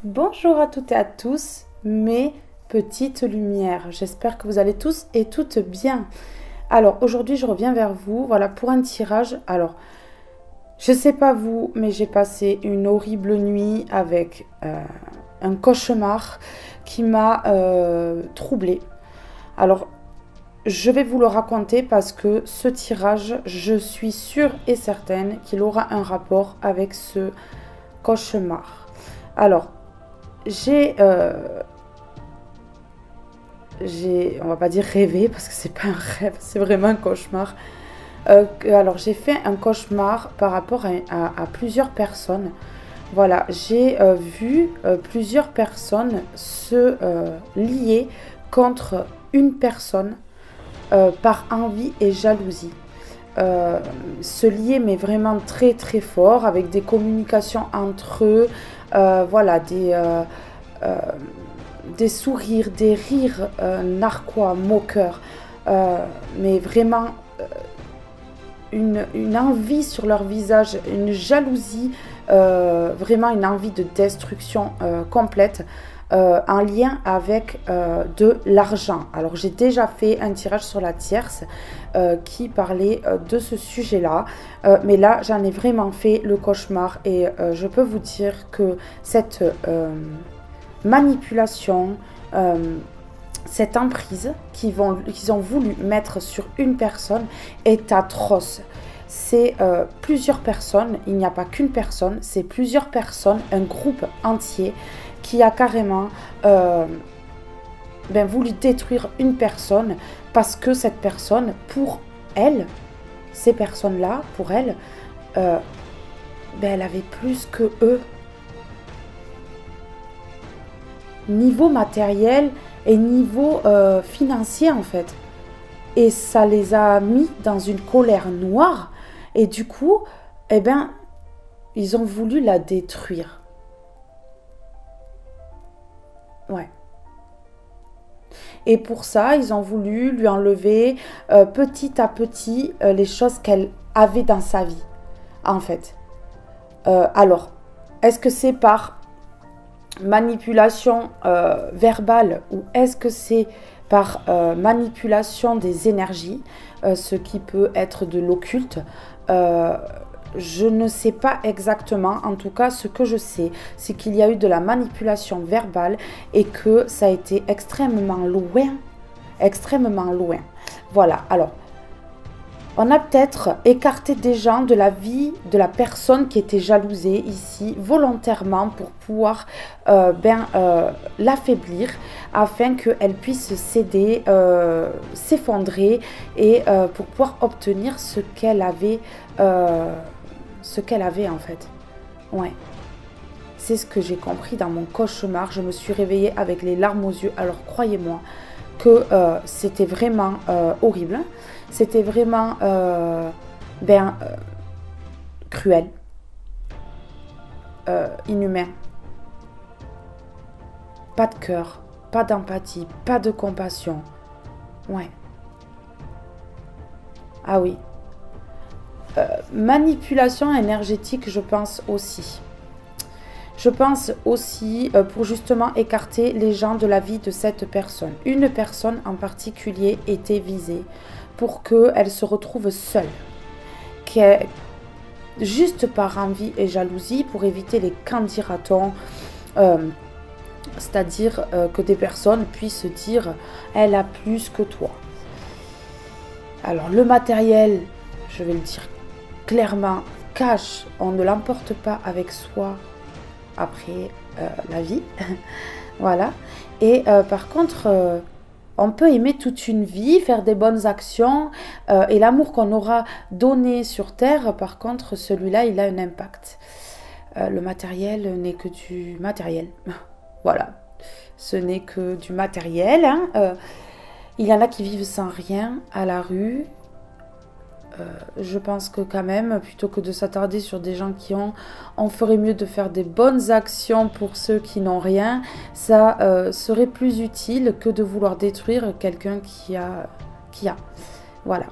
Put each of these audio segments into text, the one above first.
Bonjour à toutes et à tous, mes petites lumières. J'espère que vous allez tous et toutes bien. Alors aujourd'hui, je reviens vers vous, voilà, pour un tirage. Alors, je sais pas vous, mais j'ai passé une horrible nuit avec un cauchemar qui m'a troublée. Alors, je vais vous le raconter parce que ce tirage, je suis sûre et certaine qu'il aura un rapport avec ce cauchemar. Alors, on va pas dire rêvé parce que c'est pas un rêve, c'est vraiment un cauchemar. Alors j'ai fait un cauchemar par rapport à plusieurs personnes. Voilà, j'ai vu plusieurs personnes se lier contre une personne par envie et jalousie. Se lier mais vraiment très très fort avec des communications entre eux, voilà, des sourires, des rires narquois, moqueurs, mais vraiment une envie sur leur visage, une jalousie, vraiment une envie de destruction complète, en lien avec de l'argent. Alors j'ai déjà fait un tirage sur la tierce qui parlait de ce sujet-là, mais là j'en ai vraiment fait le cauchemar et je peux vous dire que cette manipulation, cette emprise qu'ils ont voulu mettre sur une personne est atroce. C'est plusieurs personnes, il n'y a pas qu'une personne, c'est plusieurs personnes, un groupe entier qui a carrément voulu détruire une personne parce que cette personne, pour elle, ces personnes-là, pour elle, elle avait plus que eux. Niveau matériel et niveau financier en fait. Et ça les a mis dans une colère noire et du coup, ils ont voulu la détruire. Ouais. Et pour ça, ils ont voulu lui enlever petit à petit les choses qu'elle avait dans sa vie, en fait. Alors, est-ce que c'est par manipulation verbale ou est-ce que c'est par manipulation des énergies, ce qui peut être de l'occulte? Je ne sais pas exactement. En tout cas, ce que je sais, c'est qu'il y a eu de la manipulation verbale et que ça a été extrêmement loin. Extrêmement loin. Voilà, alors, on a peut-être écarté des gens de la vie de la personne qui était jalousée ici volontairement pour pouvoir l'affaiblir afin qu'elle puisse céder, s'effondrer et pour pouvoir obtenir ce qu'elle avait en fait. Ouais. C'est ce que j'ai compris dans mon cauchemar. Je me suis réveillée avec les larmes aux yeux. Alors croyez-moi que c'était vraiment horrible. C'était vraiment cruel, inhumain. Pas de cœur, pas d'empathie, pas de compassion. Ouais. Ah oui. Manipulation énergétique, je pense aussi. Je pense aussi pour justement écarter les gens de la vie de cette personne. Une personne en particulier était visée pour qu'elle se retrouve seule. Juste par envie et jalousie pour éviter les candidatons, c'est-à-dire que des personnes puissent dire « elle a plus que toi ». Alors le matériel, je vais le dire clairement, cash, on ne l'emporte pas avec soi après la vie. Voilà. Et par contre, on peut aimer toute une vie, faire des bonnes actions et l'amour qu'on aura donné sur Terre, par contre, celui-là, il a un impact. Le matériel n'est que du matériel. Voilà. Ce n'est que du matériel. Hein. Il y en a qui vivent sans rien à la rue. Je pense que quand même, plutôt que de s'attarder sur des gens qui ont, on ferait mieux de faire des bonnes actions pour ceux qui n'ont rien. Ça serait plus utile que de vouloir détruire quelqu'un qui a. Voilà.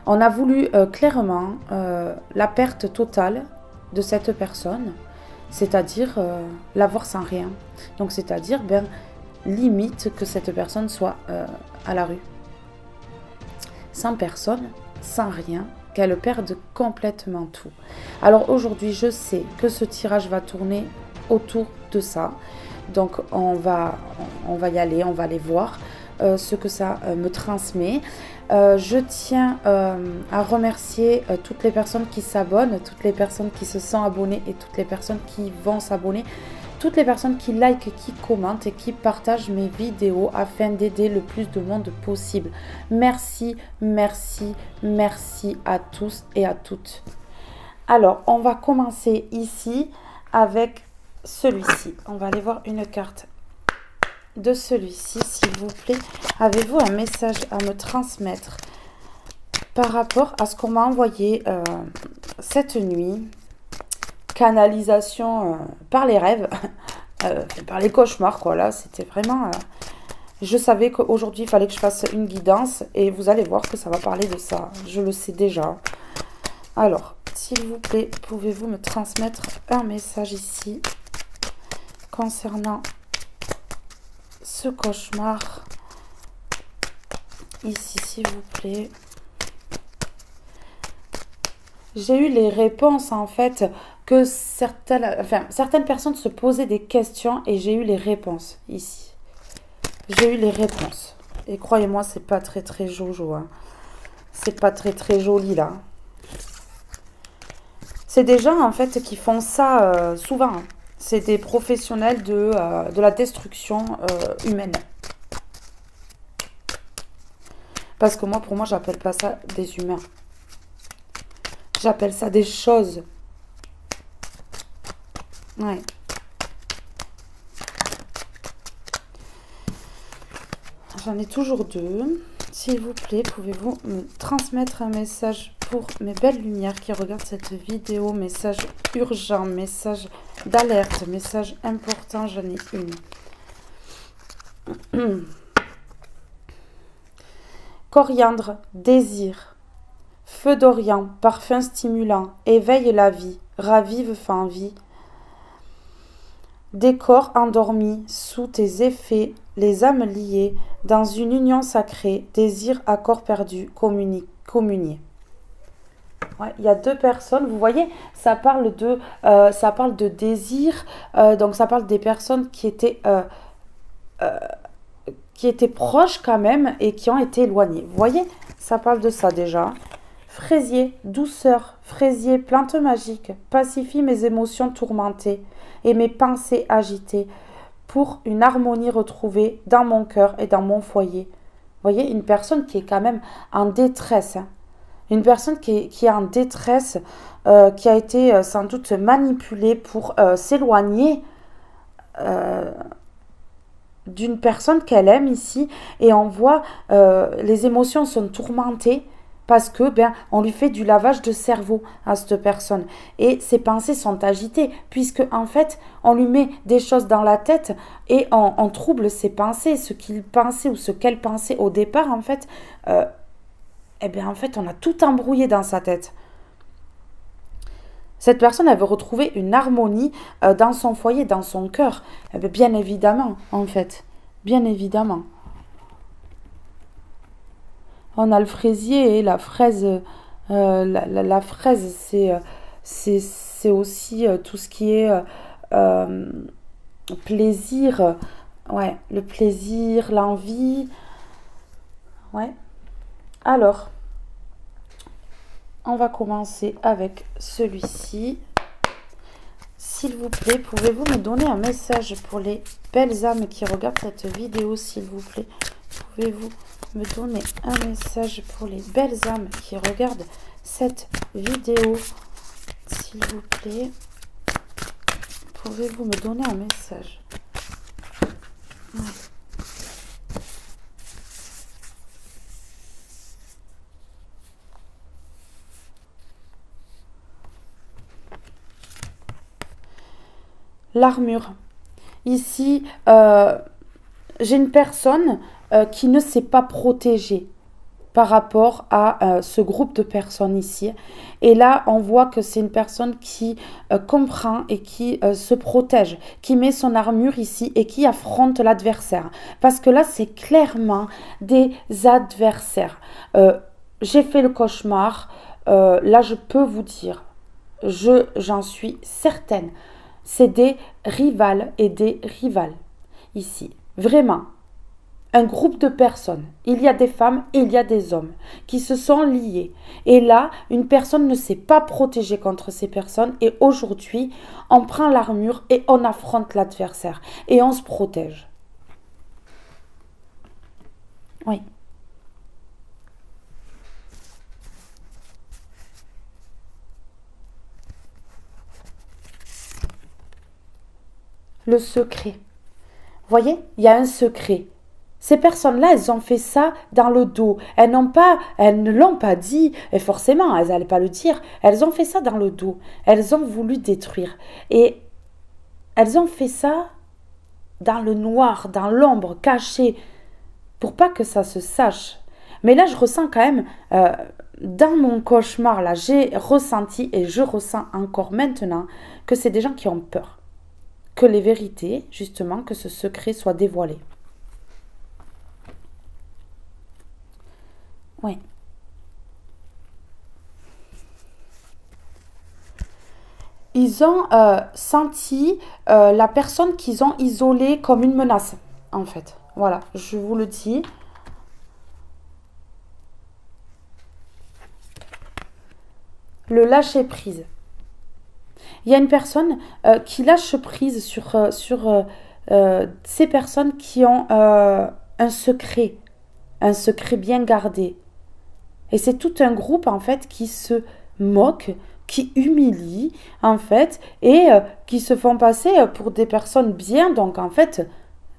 On a voulu clairement la perte totale de cette personne c'est-à-dire l'avoir sans rien. Donc c'est-à-dire limite que cette personne soit à la rue. Sans personne, sans rien, qu'elle perde complètement tout. Alors aujourd'hui, je sais que ce tirage va tourner autour de ça. Donc on va y aller, on va aller voir ce que ça me transmet. Je tiens à remercier toutes les personnes qui s'abonnent, toutes les personnes qui se sont abonnées et toutes les personnes qui vont s'abonner, toutes les personnes qui likent, qui commentent et qui partagent mes vidéos afin d'aider le plus de monde possible. Merci, merci, merci à tous et à toutes. Alors, on va commencer ici avec celui-ci. On va aller voir une carte de celui-ci, s'il vous plaît. Avez-vous un message à me transmettre par rapport à ce qu'on m'a envoyé cette nuit? Canalisation par les rêves, par les cauchemars, quoi. Là, c'était vraiment... je savais qu'aujourd'hui, il fallait que je fasse une guidance et vous allez voir que ça va parler de ça. Je le sais déjà. Alors, s'il vous plaît, pouvez-vous me transmettre un message ici concernant ce cauchemar ici, s'il vous plaît. J'ai eu les réponses, en fait, que certaines personnes se posaient des questions et j'ai eu les réponses ici. J'ai eu les réponses. Et croyez-moi, c'est pas très très jojo. Hein. C'est pas très très joli là. C'est des gens en fait qui font ça souvent. Hein. C'est des professionnels de la destruction humaine. Parce que moi, pour moi, j'appelle pas ça des humains. J'appelle ça des choses. Ouais. J'en ai toujours deux. S'il vous plaît, pouvez-vous me transmettre un message pour mes belles lumières qui regardent cette vidéo? Message urgent, message d'alerte, message important, j'en ai une. Coriandre, désir. Feu d'Orient, parfum stimulant, éveille la vie, ravive fin vie. Décor endormi, sous tes effets, les âmes liées, dans une union sacrée, désir à corps perdu, communier. Ouais, il y a deux personnes, vous voyez, ça parle de désir, donc ça parle des personnes qui étaient proches quand même et qui ont été éloignées. Vous voyez, ça parle de ça déjà. Fraisier, douceur, fraisier, plante magique, pacifie mes émotions tourmentées et mes pensées agitées pour une harmonie retrouvée dans mon cœur et dans mon foyer. Vous voyez, une personne qui est quand même en détresse, hein. Une personne qui est en détresse, qui a été sans doute manipulée pour s'éloigner d'une personne qu'elle aime ici, et on voit les émotions sont tourmentées parce que on lui fait du lavage de cerveau à cette personne et ses pensées sont agitées puisque en fait on lui met des choses dans la tête et on trouble ses pensées, ce qu'il pensait ou ce qu'elle pensait au départ en fait. En fait on a tout embrouillé dans sa tête. Cette personne, elle veut retrouver une harmonie dans son foyer, dans son cœur. Bien évidemment, en fait. Bien évidemment. On a le fraisier et la fraise. La fraise, c'est aussi tout ce qui est plaisir. Ouais, le plaisir, l'envie. Ouais. Alors, on va commencer avec celui-ci. S'il vous plaît, pouvez-vous me donner un message pour les belles âmes qui regardent cette vidéo, s'il vous plaît? Pouvez-vous me donner un message pour les belles âmes qui regardent cette vidéo, s'il vous plaît? Pouvez-vous me donner un message? Ouais. L'armure. Ici, j'ai une personne qui ne s'est pas protégée par rapport à ce groupe de personnes ici. Et là, on voit que c'est une personne qui comprend et qui se protège, qui met son armure ici et qui affronte l'adversaire. Parce que là, c'est clairement des adversaires. J'ai fait le cauchemar. Là, je peux vous dire, j'en suis certaine, c'est des rivales et des rivales ici. Vraiment, un groupe de personnes, il y a des femmes et il y a des hommes qui se sont liés. Et là, une personne ne s'est pas protégée contre ces personnes et aujourd'hui, on prend l'armure et on affronte l'adversaire et on se protège. Oui. Le secret. Vous voyez, il y a un secret. Ces personnes-là, elles ont fait ça dans le dos. Elles ne l'ont pas dit, et forcément, elles n'allaient pas le dire. Elles ont fait ça dans le dos. Elles ont voulu détruire. Et elles ont fait ça dans le noir, dans l'ombre, caché, pour pas que ça se sache. Mais là, je ressens quand même, dans mon cauchemar, là, j'ai ressenti, et je ressens encore maintenant, que c'est des gens qui ont peur. Que les vérités, justement, que ce secret soit dévoilé. Oui. Ils ont senti la personne qu'ils ont isolée comme une menace, en fait. Voilà, je vous le dis. Le lâcher prise. Il y a une personne qui lâche prise sur ces personnes qui ont un secret bien gardé. Et c'est tout un groupe, en fait, qui se moque, qui humilie, en fait, et qui se font passer pour des personnes bien. Donc, en fait,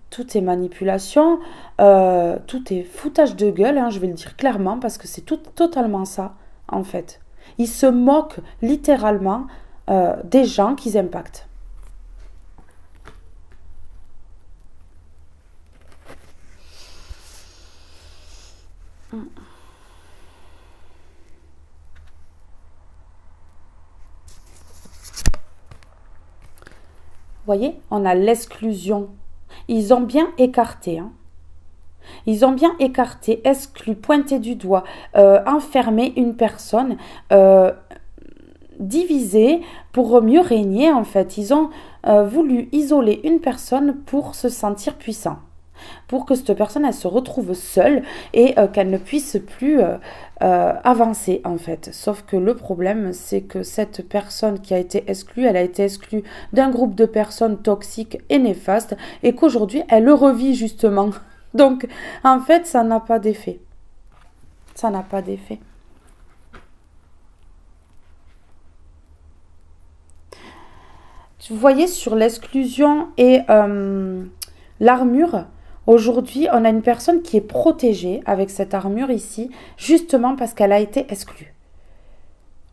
tout est manipulation, tout est foutage de gueule, hein, je vais le dire clairement, parce que c'est totalement ça, en fait. Ils se moquent littéralement des gens qu'ils impactent. Vous voyez, on a l'exclusion. Ils ont bien écarté. Hein. Ils ont bien écarté, exclu, pointé du doigt, enfermé une personne, divisé pour mieux régner en fait. Ils ont voulu isoler une personne pour se sentir puissant. Pour que cette personne elle se retrouve seule et qu'elle ne puisse plus avancer en fait. Sauf que le problème c'est que cette personne qui a été exclue, elle a été exclue d'un groupe de personnes toxiques et néfastes et qu'aujourd'hui elle le revit justement. Donc en fait ça n'a pas d'effet. Ça n'a pas d'effet. Vous voyez sur l'exclusion et l'armure, aujourd'hui, on a une personne qui est protégée avec cette armure ici, justement parce qu'elle a été exclue.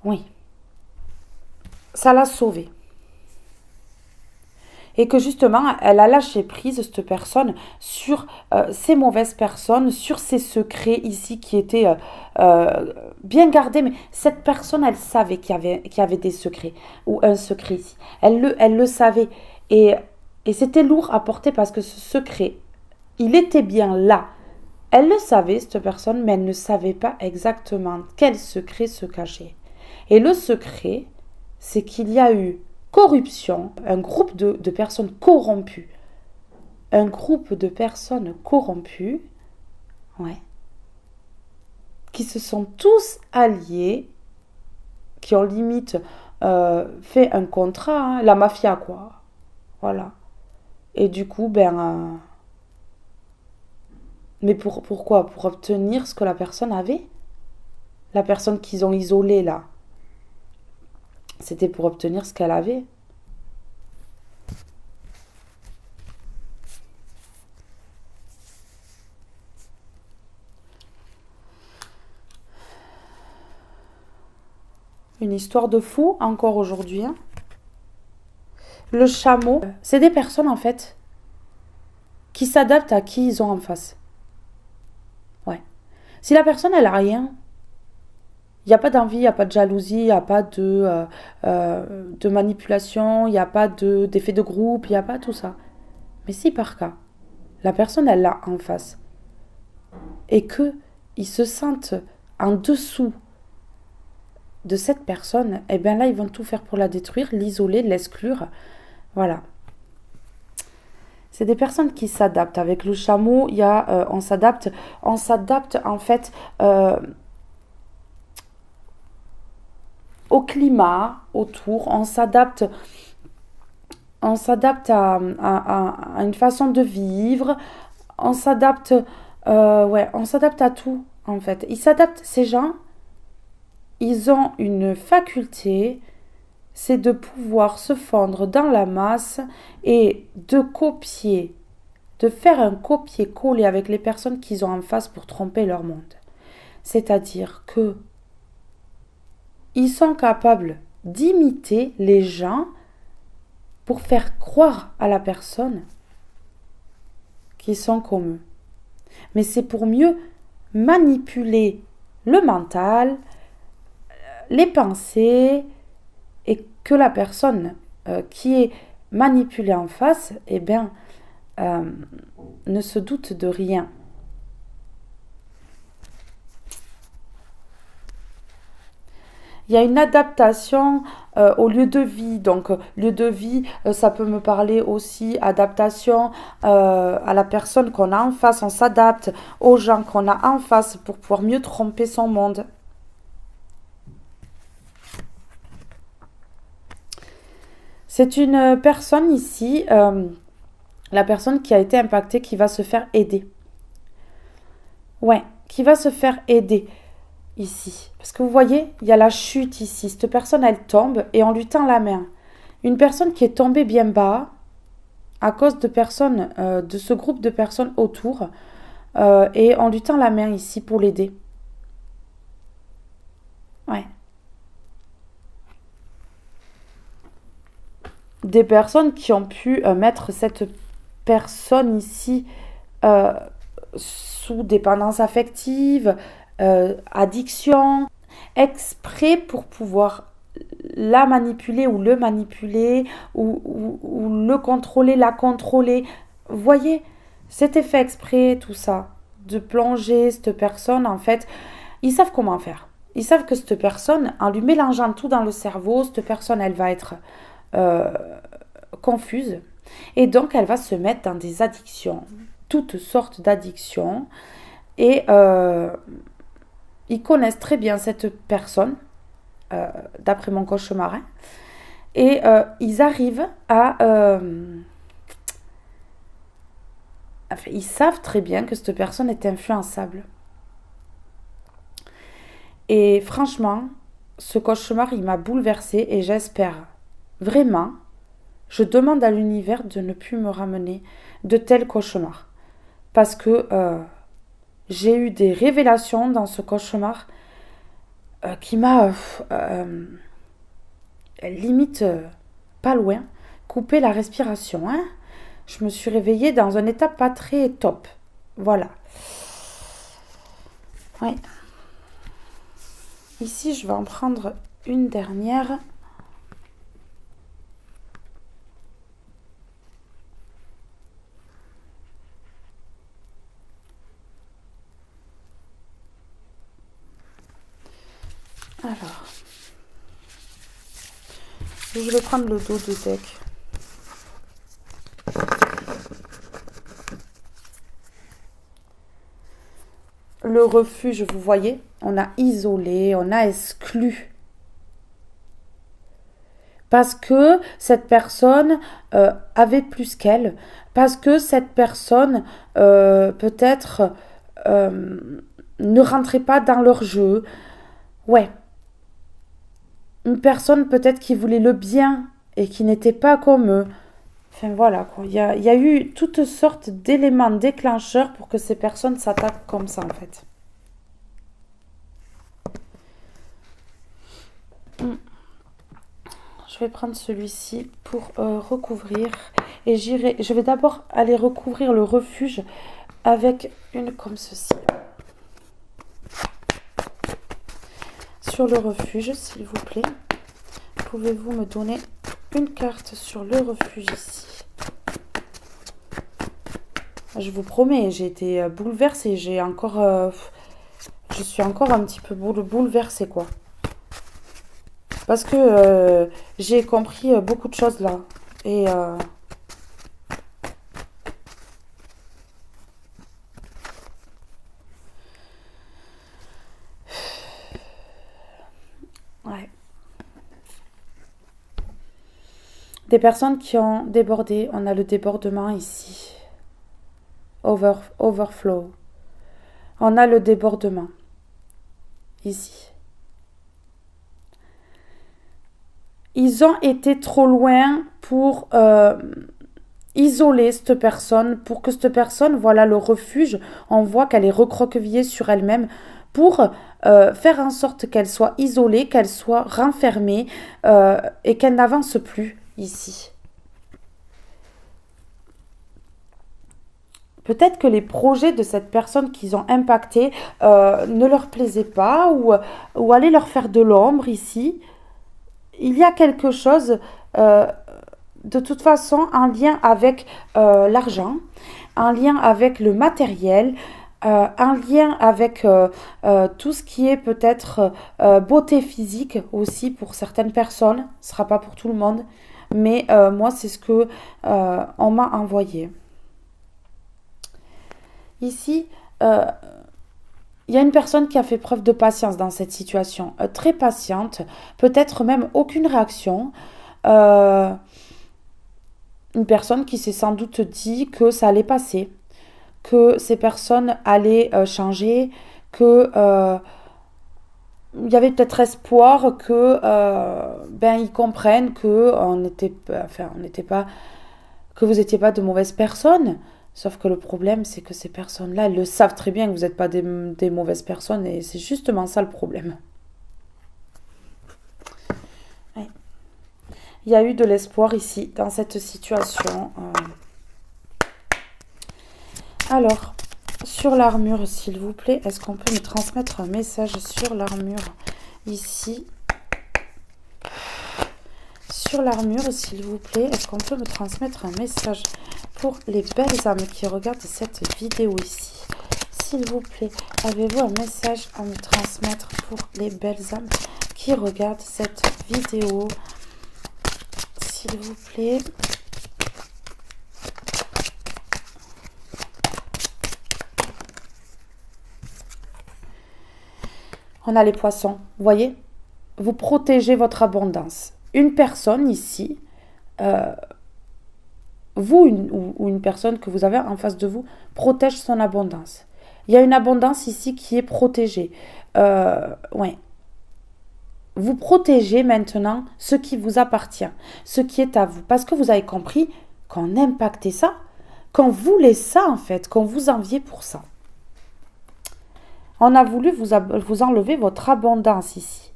Oui. Ça l'a sauvée. Et que justement, elle a lâché prise, cette personne, sur ces mauvaises personnes, sur ces secrets ici qui étaient bien gardés. Mais cette personne, elle savait qu'il y avait des secrets, ou un secret ici. Elle le savait. Et c'était lourd à porter parce que ce secret, il était bien là. Elle le savait, cette personne, mais elle ne savait pas exactement quel secret se cachait. Et le secret, c'est qu'il y a eu corruption, un groupe de personnes corrompues. Un groupe de personnes corrompues, ouais, qui se sont tous alliés, qui ont limite fait un contrat, hein, la mafia quoi. Voilà. Et du coup, mais pourquoi? Pour obtenir ce que la personne avait? La personne qu'ils ont isolée là. C'était pour obtenir ce qu'elle avait. Une histoire de fou encore aujourd'hui. Hein. Le chameau, c'est des personnes en fait qui s'adaptent à qui ils ont en face. Ouais. Si la personne, elle a rien, il n'y a pas d'envie, il n'y a pas de jalousie, il n'y a pas de manipulation, il n'y a pas d'effet de groupe, il n'y a pas tout ça. Mais si par cas, la personne, elle l'a en face, et que ils se sentent en dessous de cette personne, eh bien là, ils vont tout faire pour la détruire, l'isoler, l'exclure. Voilà. C'est des personnes qui s'adaptent. Avec le chameau, il y a, on s'adapte en fait au climat autour, on s'adapte à une façon de vivre, on s'adapte on s'adapte à tout en fait. Ils s'adaptent, ces gens, ils ont une faculté, c'est de pouvoir se fondre dans la masse et de copier, de faire un copier-coller avec les personnes qu'ils ont en face pour tromper leur monde. C'est-à-dire que ils sont capables d'imiter les gens pour faire croire à la personne qu'ils sont comme eux. Mais c'est pour mieux manipuler le mental, les pensées, et que la personne qui est manipulée en face, eh bien, ne se doute de rien. Il y a une adaptation au lieu de vie. Donc, lieu de vie, ça peut me parler aussi adaptation à la personne qu'on a en face. On s'adapte aux gens qu'on a en face pour pouvoir mieux tromper son monde. C'est une personne ici, la personne qui a été impactée, qui va se faire aider. Ouais, qui va se faire aider ici. Parce que vous voyez, il y a la chute ici. Cette personne, elle tombe et on lui tend la main. Une personne qui est tombée bien bas à cause de personnes, de ce groupe de personnes autour, et on lui tend la main ici pour l'aider. Ouais. Des personnes qui ont pu mettre cette personne ici sous dépendance affective, addiction, exprès pour pouvoir la manipuler ou le manipuler ou le contrôler, la contrôler. Vous voyez, c'était fait exprès tout ça, de plonger cette personne en fait. Ils savent comment faire. Ils savent que cette personne, en lui mélangeant tout dans le cerveau, cette personne, elle va être confuse et donc elle va se mettre dans des addictions, toutes sortes d'addictions et ils connaissent très bien cette personne d'après mon cauchemar et ils arrivent à enfin, ils savent très bien que cette personne est influençable et franchement ce cauchemar il m'a bouleversée et j'espère vraiment, je demande à l'univers de ne plus me ramener de tels cauchemars. Parce que j'ai eu des révélations dans ce cauchemar qui m'a limite pas loin coupé la respiration. Hein. Je me suis réveillée dans un état pas très top. Voilà. Ouais. Ici, je vais en prendre une dernière. Alors, je vais prendre le dos de deck. Le refuge, vous voyez, on a isolé, on a exclu. Parce que cette personne avait plus qu'elle. Parce que cette personne, peut-être, ne rentrait pas dans leur jeu. Ouais. Une personne peut-être qui voulait le bien et qui n'était pas comme eux. Enfin voilà, quoi. Il y a eu toutes sortes d'éléments déclencheurs pour que ces personnes s'attaquent comme ça en fait. Je vais prendre celui-ci pour recouvrir. Et je vais d'abord aller recouvrir le refuge avec une comme ceci. sur le refuge, s'il vous plaît. Pouvez-vous me donner une carte sur le refuge ici? Je vous promets, j'ai été bouleversée. Je suis encore un petit peu bouleversée, quoi. Parce que j'ai compris beaucoup de choses là. Et ouais. Des personnes qui ont débordé. On a le débordement ici. Overflow. On a le débordement ici. Ils ont été trop loin pour isoler cette personne, pour que cette personne, voilà le refuge, on voit qu'elle est recroquevillée sur elle-même, pour faire en sorte qu'elle soit isolée, qu'elle soit renfermée et qu'elle n'avance plus ici. Peut-être que les projets de cette personne qu'ils ont impacté ne leur plaisaient pas ou allaient leur faire de l'ombre ici. Il y a quelque chose de toute façon en lien avec l'argent, en lien avec le matériel, en lien avec tout ce qui est peut-être beauté physique aussi pour certaines personnes. Ce ne sera pas pour tout le monde, mais moi c'est ce que on m'a envoyé. Ici, il y a une personne qui a fait preuve de patience dans cette situation, très patiente, peut-être même aucune réaction. Une personne qui s'est sans doute dit que ça allait passer, que ces personnes allaient changer, que il y avait peut-être espoir que ils comprennent que on n'était pas, que vous n'étiez pas de mauvaises personnes. Sauf que le problème, c'est que ces personnes-là, elles le savent très bien que vous n'êtes pas des mauvaises personnes et c'est justement ça le problème. Ouais. Il y a eu de l'espoir ici, dans cette situation. Alors, sur l'armure, s'il vous plaît, est-ce qu'on peut me transmettre un message sur l'armure ici? Sur l'armure, s'il vous plaît, est-ce qu'on peut me transmettre un message pour les belles âmes qui regardent cette vidéo ici? S'il vous plaît, avez-vous un message à me transmettre pour les belles âmes qui regardent cette vidéo? S'il vous plaît. On a les poissons, vous voyez? Vous protégez votre abondance. Une personne ici, vous ou une personne que vous avez en face de vous, protège son abondance. Il y a une abondance ici qui est protégée. Ouais. Vous protégez maintenant ce qui vous appartient, ce qui est à vous. Parce que vous avez compris qu'on impactait ça, qu'on voulait ça en fait, qu'on vous enviait pour ça. On a voulu vous enlever votre abondance ici.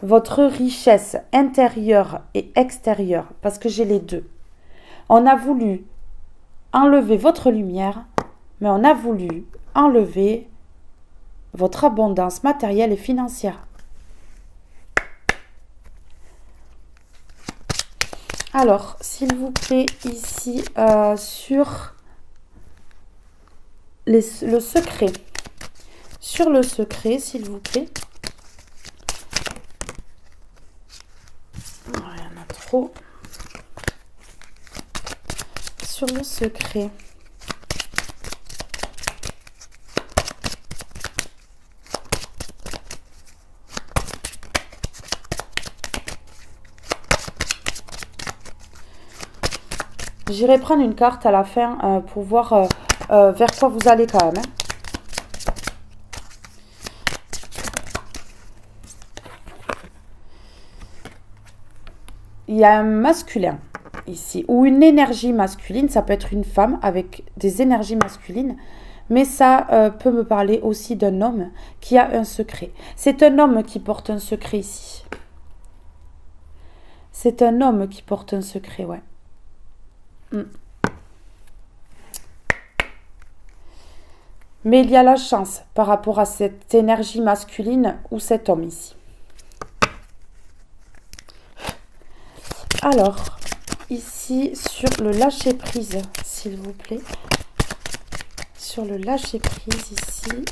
Votre richesse intérieure et extérieure, parce que j'ai les deux. On a voulu enlever votre lumière, mais on a voulu enlever votre abondance matérielle et financière. Alors, s'il vous plaît, ici, sur le secret. Sur le secret, s'il vous plaît. Il y en a trop. Sur le secret. J'irai prendre une carte à la fin pour voir vers quoi vous allez quand même. Il y a un masculin ici, ou une énergie masculine. Ça peut être une femme avec des énergies masculines. Mais ça peut me parler aussi d'un homme qui a un secret. C'est un homme qui porte un secret ici. C'est un homme qui porte un secret, ouais. Mais il y a la chance par rapport à cette énergie masculine ou cet homme ici. Alors, ici, sur le lâcher-prise, s'il vous plaît. Sur le lâcher-prise, ici.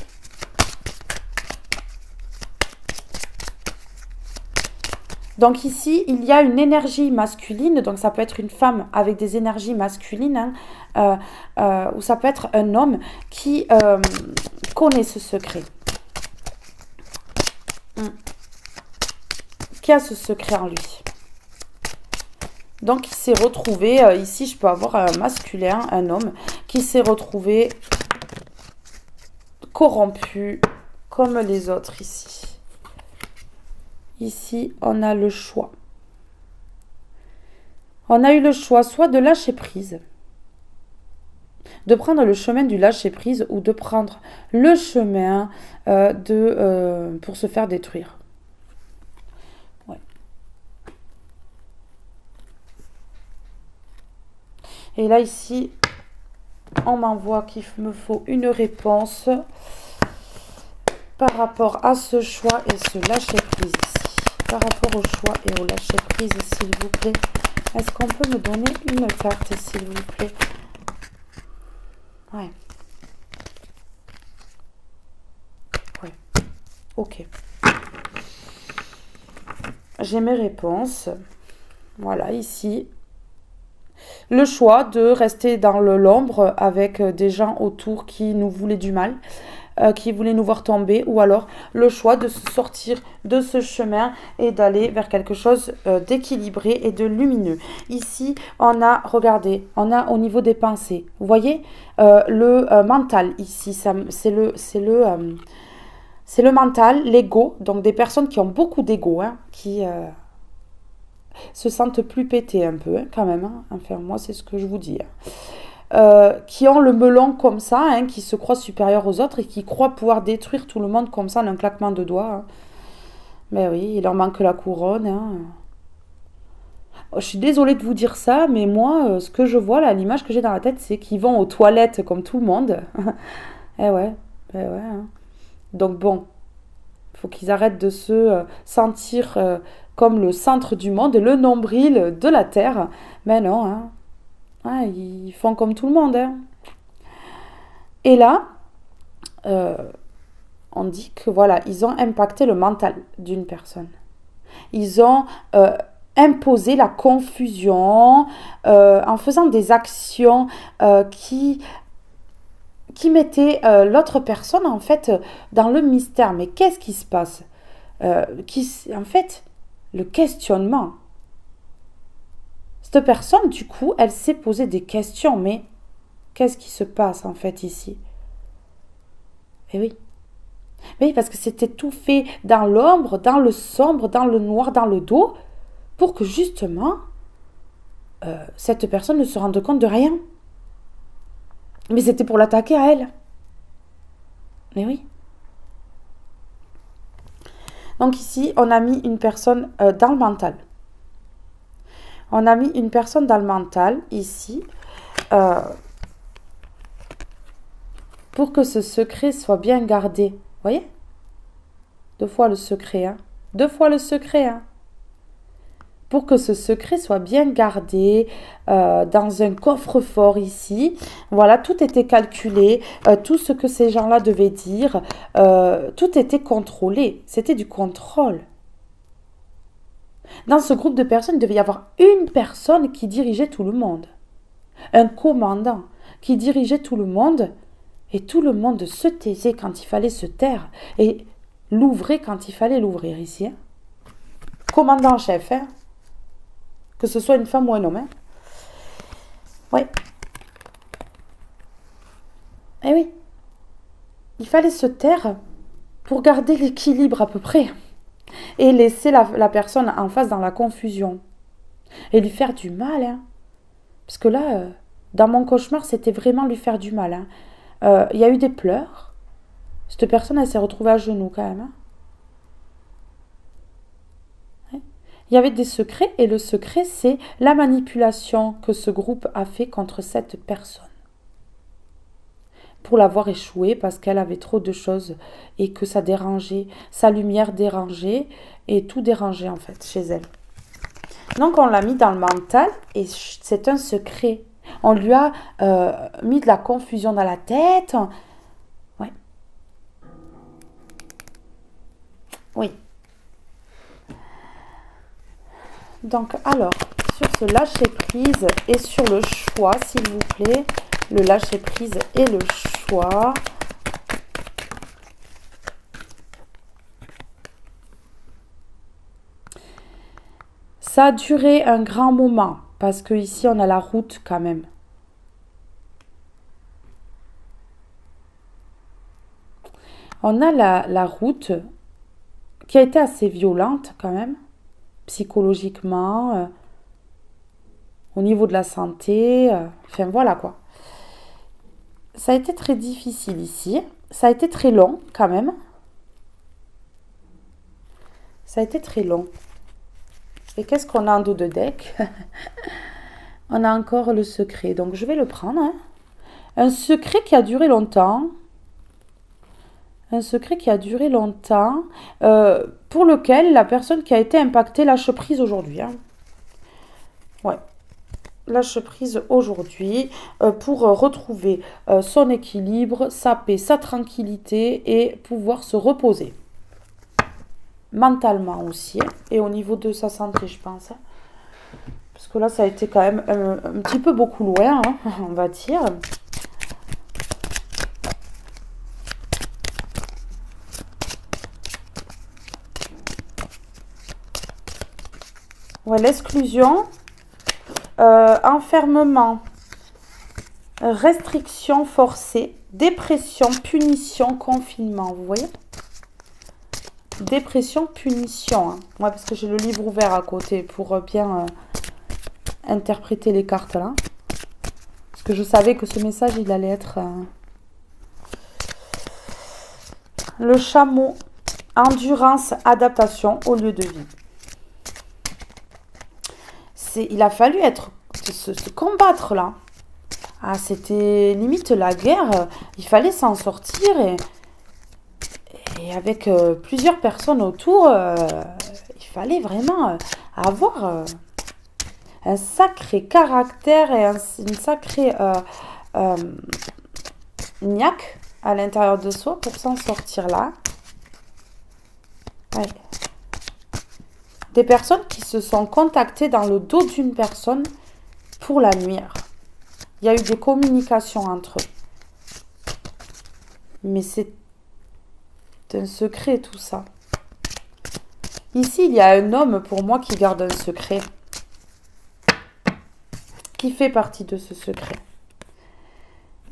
Donc ici, il y a une énergie masculine, donc ça peut être une femme avec des énergies masculines, ou ça peut être un homme qui connaît ce secret. Qui a ce secret en lui. Donc il s'est retrouvé, ici je peux avoir un masculin, un homme, qui s'est retrouvé corrompu comme les autres ici. Ici, on a le choix. On a eu le choix soit de lâcher prise, de prendre le chemin du lâcher prise ou de prendre le chemin pour se faire détruire. Ouais. Et là, ici, on m'envoie qu'il me faut une réponse par rapport à ce choix et ce lâcher prise ici. Par rapport au choix et au lâcher prise, s'il vous plaît, est-ce qu'on peut me donner une carte, s'il vous plaît? Ouais. Ouais. Ok. J'ai mes réponses. Voilà, ici. Le choix de rester dans l'ombre avec des gens autour qui nous voulaient du mal. Qui voulaient nous voir tomber, ou alors le choix de sortir de ce chemin et d'aller vers quelque chose d'équilibré et de lumineux. Ici, on a, regardez, on a au niveau des pensées, vous voyez, le mental ici, c'est le mental, l'ego, donc des personnes qui ont beaucoup d'ego, hein, qui se sentent plus pétées un peu, hein, quand même, hein. Enfin, moi, c'est ce que je vous dis, hein. Qui ont le melon comme ça, hein, qui se croient supérieurs aux autres et qui croient pouvoir détruire tout le monde comme ça en un claquement de doigts. Hein. Mais oui, il leur manque la couronne. Hein. Je suis désolée de vous dire ça, mais moi, ce que je vois, là, l'image que j'ai dans la tête, c'est qu'ils vont aux toilettes comme tout le monde. Eh ouais, eh ouais. Hein. Donc bon, il faut qu'ils arrêtent de se sentir comme le centre du monde, le nombril de la Terre. Mais non, hein. Ah, ils font comme tout le monde. Hein. Et là, on dit que voilà, ils ont impacté le mental d'une personne. Ils ont imposé la confusion en faisant des actions qui mettaient l'autre personne en fait dans le mystère. Mais qu'est-ce qui se passe en fait, le questionnement. Cette personne, du coup, elle s'est posé des questions. Mais qu'est-ce qui se passe, en fait, ici? Eh oui. Oui, parce que c'était tout fait dans l'ombre, dans le sombre, dans le noir, dans le dos, pour que, justement, cette personne ne se rende compte de rien. Mais c'était pour l'attaquer à elle. Mais oui. Donc ici, on a mis une personne dans le mental. On a mis une personne dans le mental, ici, pour que ce secret soit bien gardé. Vous voyez? 2 fois le secret, hein? 2 fois le secret, hein? Pour que ce secret soit bien gardé dans un coffre-fort ici. Voilà, tout était calculé, tout ce que ces gens-là devaient dire, tout était contrôlé. C'était du contrôle. Dans ce groupe de personnes, il devait y avoir une personne qui dirigeait tout le monde. Un commandant qui dirigeait tout le monde. Et tout le monde se taisait quand il fallait se taire. Et l'ouvrait quand il fallait l'ouvrir ici. Hein. Commandant en chef. Hein. Que ce soit une femme ou un homme. Hein. Oui. Eh oui. Il fallait se taire pour garder l'équilibre à peu près. Et laisser la personne en face dans la confusion. Et lui faire du mal. Hein. Parce que là, dans mon cauchemar, c'était vraiment lui faire du mal. Hein. Il y a eu des pleurs. Cette personne, elle s'est retrouvée à genoux quand même. Hein. Ouais. Il y avait des secrets. Et le secret, c'est la manipulation que ce groupe a fait contre cette personne. pour l'avoir échoué parce qu'elle avait trop de choses et que ça dérangeait, sa lumière dérangeait et tout dérangeait en fait chez elle. Donc on l'a mis dans le mental et c'est un secret. On lui a mis de la confusion dans la tête. Ouais. Oui. Donc alors, sur ce lâcher prise et sur le choix, s'il vous plaît, le lâcher prise et le choix. Ça a duré un grand moment, parce que ici on a la route quand même. On a la route qui a été assez violente quand même, psychologiquement, au niveau de la santé, enfin voilà quoi. Ça a été très difficile ici, ça a été très long quand même. Ça a été très long. Et qu'est-ce qu'on a en dos de deck? On a encore le secret. Donc, je vais le prendre. Hein. Un secret qui a duré longtemps. Un secret qui a duré longtemps. Pour lequel la personne qui a été impactée lâche prise aujourd'hui. Hein. Ouais. Lâche prise aujourd'hui pour retrouver son équilibre, sa paix, sa tranquillité et pouvoir se reposer. Mentalement aussi, et au niveau de sa santé, je pense. Parce que là, ça a été quand même un petit peu beaucoup loin, hein, on va dire. Ouais, l'exclusion, enfermement, restriction forcée, dépression, punition, confinement, vous voyez ? Dépression, punition. Hein. Ouais, parce que j'ai le livre ouvert à côté pour bien interpréter les cartes là. Parce que je savais que ce message, il allait être... Le chameau, endurance, adaptation au lieu de vie. Il a fallu se combattre là. Ah, c'était limite la guerre. Il fallait s'en sortir et avec plusieurs personnes autour, il fallait vraiment avoir un sacré caractère et une sacrée niaque à l'intérieur de soi pour s'en sortir là. Ouais. Des personnes qui se sont contactées dans le dos d'une personne pour la nuire. Il y a eu des communications entre eux. Mais c'est un secret tout ça. Ici, il y a un homme pour moi qui garde un secret. Qui fait partie de ce secret.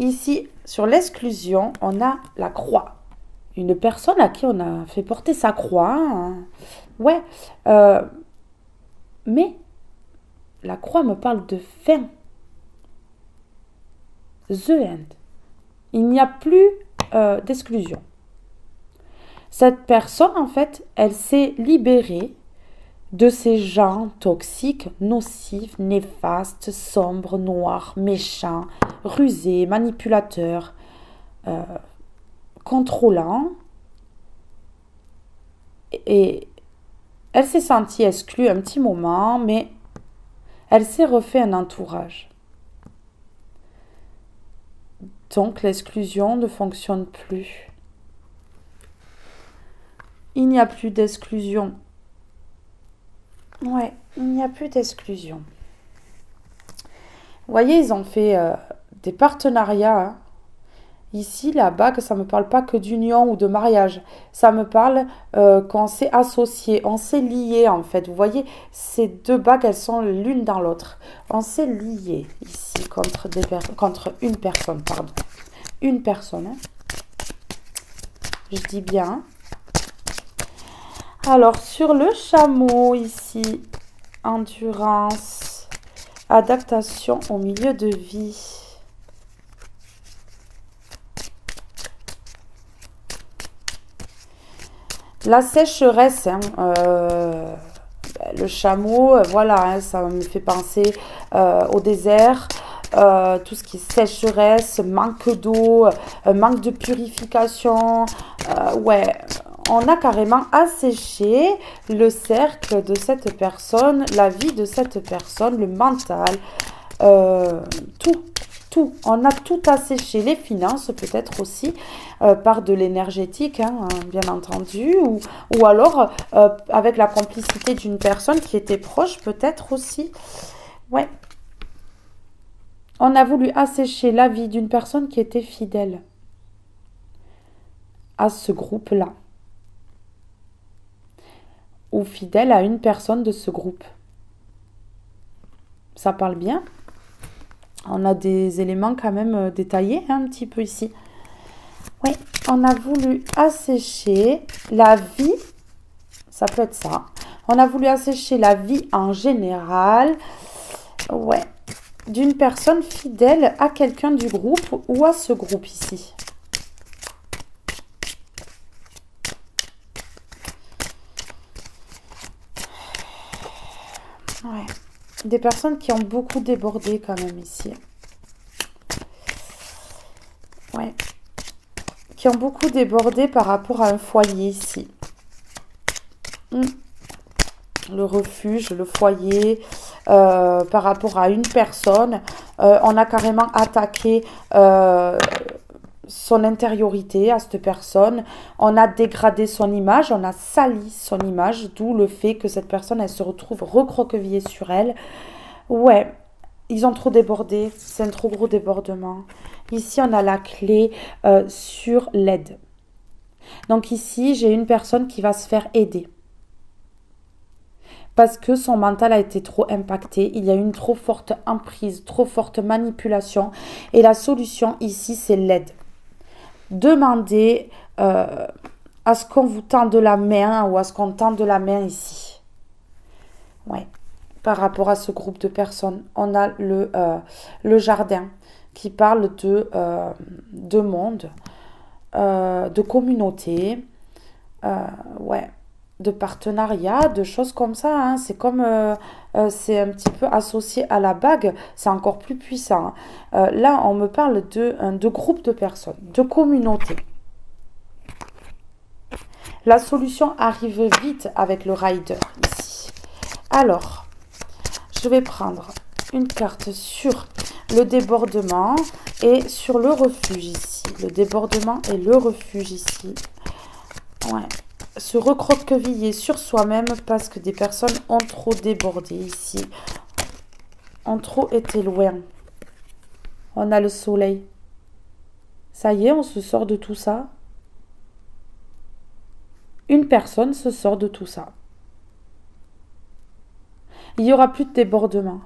Ici, sur l'exclusion, on a la croix. Une personne à qui on a fait porter sa croix. Hein. Ouais. Mais la croix me parle de fin. The end. Il n'y a plus d'exclusion. Cette personne, en fait, elle s'est libérée de ces gens toxiques, nocifs, néfastes, sombres, noirs, méchants, rusés, manipulateurs, contrôlants. Et elle s'est sentie exclue un petit moment, mais elle s'est refait un entourage. Donc l'exclusion ne fonctionne plus. Il n'y a plus d'exclusion. Ouais, il n'y a plus d'exclusion. Vous voyez, ils ont fait des partenariats. Hein. Ici, la bague, ça ne me parle pas que d'union ou de mariage. Ça me parle qu'on s'est associés, on s'est liés en fait. Vous voyez, ces deux bagues, elles sont l'une dans l'autre. On s'est liés ici contre une personne, pardon. Une personne. Hein. Je dis bien. Alors, sur le chameau, ici, endurance, adaptation au milieu de vie. La sécheresse, hein, le chameau, voilà, hein, ça me fait penser au désert. tout ce qui est sécheresse, manque d'eau, manque de purification. Ouais, on a carrément asséché le cercle de cette personne, la vie de cette personne, le mental, tout. Tout, on a tout asséché, les finances peut-être aussi, par de l'énergétique, hein, bien entendu, ou alors avec la complicité d'une personne qui était proche peut-être aussi. Ouais, on a voulu assécher la vie d'une personne qui était fidèle à ce groupe-là, ou fidèle à une personne de ce groupe. Ça parle bien. On a des éléments quand même détaillés hein, un petit peu ici. Oui, on a voulu assécher la vie, ça peut être ça. On a voulu assécher la vie en général, ouais, d'une personne fidèle à quelqu'un du groupe ou à ce groupe ici. Ouais. Des personnes qui ont beaucoup débordé quand même ici. Ouais. Qui ont beaucoup débordé par rapport à un foyer ici. Le refuge, le foyer, par rapport à une personne. On a carrément attaqué son intériorité à cette personne. On a dégradé son image, on a sali son image, d'où le fait que cette personne, elle se retrouve recroquevillée sur elle. Ouais, ils ont trop débordé, c'est un trop gros débordement. Ici, on a la clé sur l'aide. Donc ici, j'ai une personne qui va se faire aider. Parce que son mental a été trop impacté, il y a une trop forte emprise, trop forte manipulation. Et la solution ici, c'est l'aide. Demandez à ce qu'on vous tende la main ou à ce qu'on tende la main ici. Ouais. Par rapport à ce groupe de personnes, on a le jardin qui parle de monde, de communauté, ouais, de partenariat, de choses comme ça. Hein. C'est comme, c'est un petit peu associé à la bague, c'est encore plus puissant. Hein. Là, on me parle de groupe de personnes, de communauté. La solution arrive vite avec le rider ici. Alors, je vais prendre une carte sur le débordement et sur le refuge ici. Le débordement et le refuge ici. Ouais. Se recroqueviller sur soi-même parce que des personnes ont trop débordé ici. Ont trop été loin. On a le soleil. Ça y est, on se sort de tout ça. Une personne se sort de tout ça. Il n'y aura plus de débordement.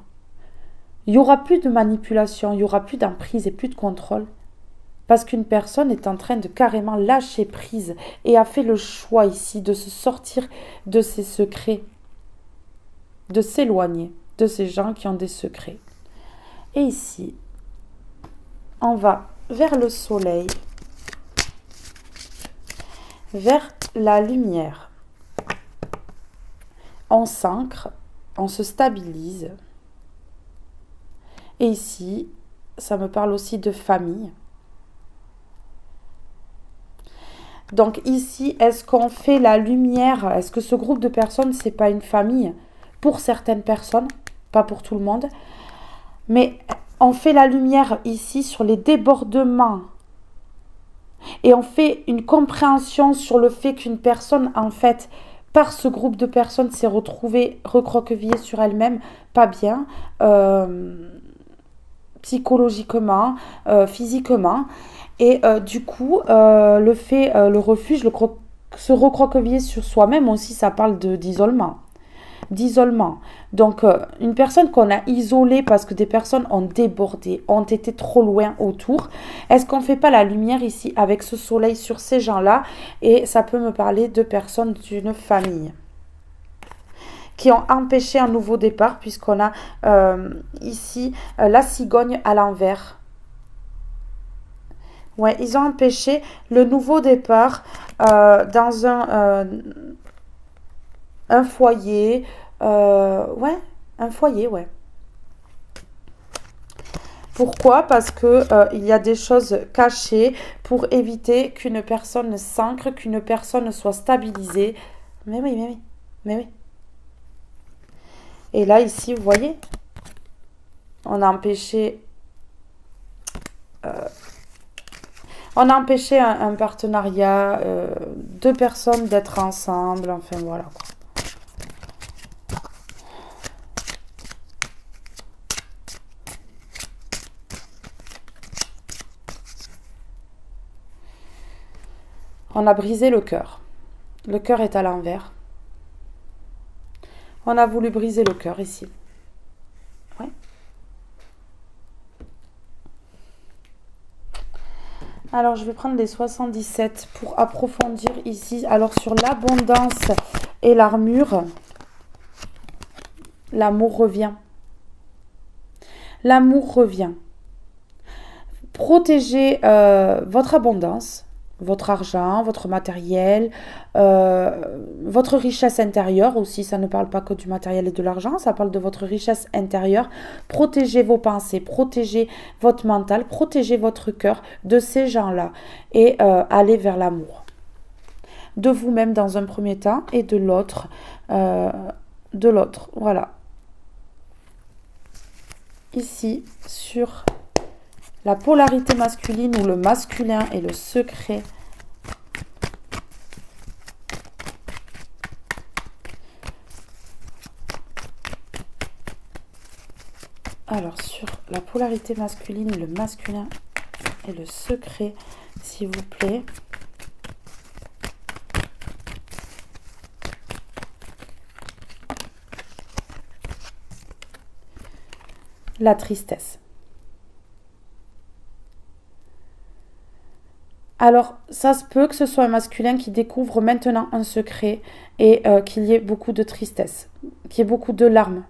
Il n'y aura plus de manipulation, il n'y aura plus d'emprise et plus de contrôle. Parce qu'une personne est en train de carrément lâcher prise et a fait le choix ici de se sortir de ses secrets, de s'éloigner de ces gens qui ont des secrets. Et ici, on va vers le soleil, vers la lumière. On s'ancre, on se stabilise. Et ici, ça me parle aussi de famille. Donc ici, est-ce qu'on fait la lumière? Est-ce que ce groupe de personnes, c'est pas une famille? Pour certaines personnes, pas pour tout le monde. Mais on fait la lumière ici sur les débordements. Et on fait une compréhension sur le fait qu'une personne, en fait, par ce groupe de personnes, s'est retrouvée recroquevillée sur elle-même, pas bien, psychologiquement, physiquement. Et du coup, le refuge, se recroqueviller sur soi-même aussi, ça parle d'isolement. Donc, une personne qu'on a isolée parce que des personnes ont débordé, ont été trop loin autour, est-ce qu'on ne fait pas la lumière ici avec ce soleil sur ces gens-là? Et ça peut me parler de personnes d'une famille qui ont empêché un nouveau départ, puisqu'on a ici la cigogne à l'envers. Ouais, ils ont empêché le nouveau départ dans un foyer. Ouais, un foyer, ouais. Pourquoi? Parce que il y a des choses cachées pour éviter qu'une personne s'ancre, qu'une personne soit stabilisée. Mais oui, mais oui, mais oui. Et là, ici, vous voyez, on a empêché, un partenariat, deux personnes d'être ensemble, enfin voilà quoi. On a brisé le cœur. Le cœur est à l'envers. On a voulu briser le cœur ici. Ouais. Alors, je vais prendre les 77 pour approfondir ici. Alors, sur l'abondance et l'armure, l'amour revient. L'amour revient. Protégez votre abondance, votre argent, votre matériel, votre richesse intérieure aussi. Ça ne parle pas que du matériel et de l'argent, ça parle de votre richesse intérieure. Protégez vos pensées, protégez votre mental, protégez votre cœur de ces gens-là et allez vers l'amour. De vous-même dans un premier temps et de l'autre. Voilà. Ici, sur la polarité masculine où le masculin est le secret. Alors, sur la polarité masculine, le masculin est le secret, s'il vous plaît. La tristesse. Alors, ça se peut que ce soit un masculin qui découvre maintenant un secret et qu'il y ait beaucoup de tristesse, qu'il y ait beaucoup de larmes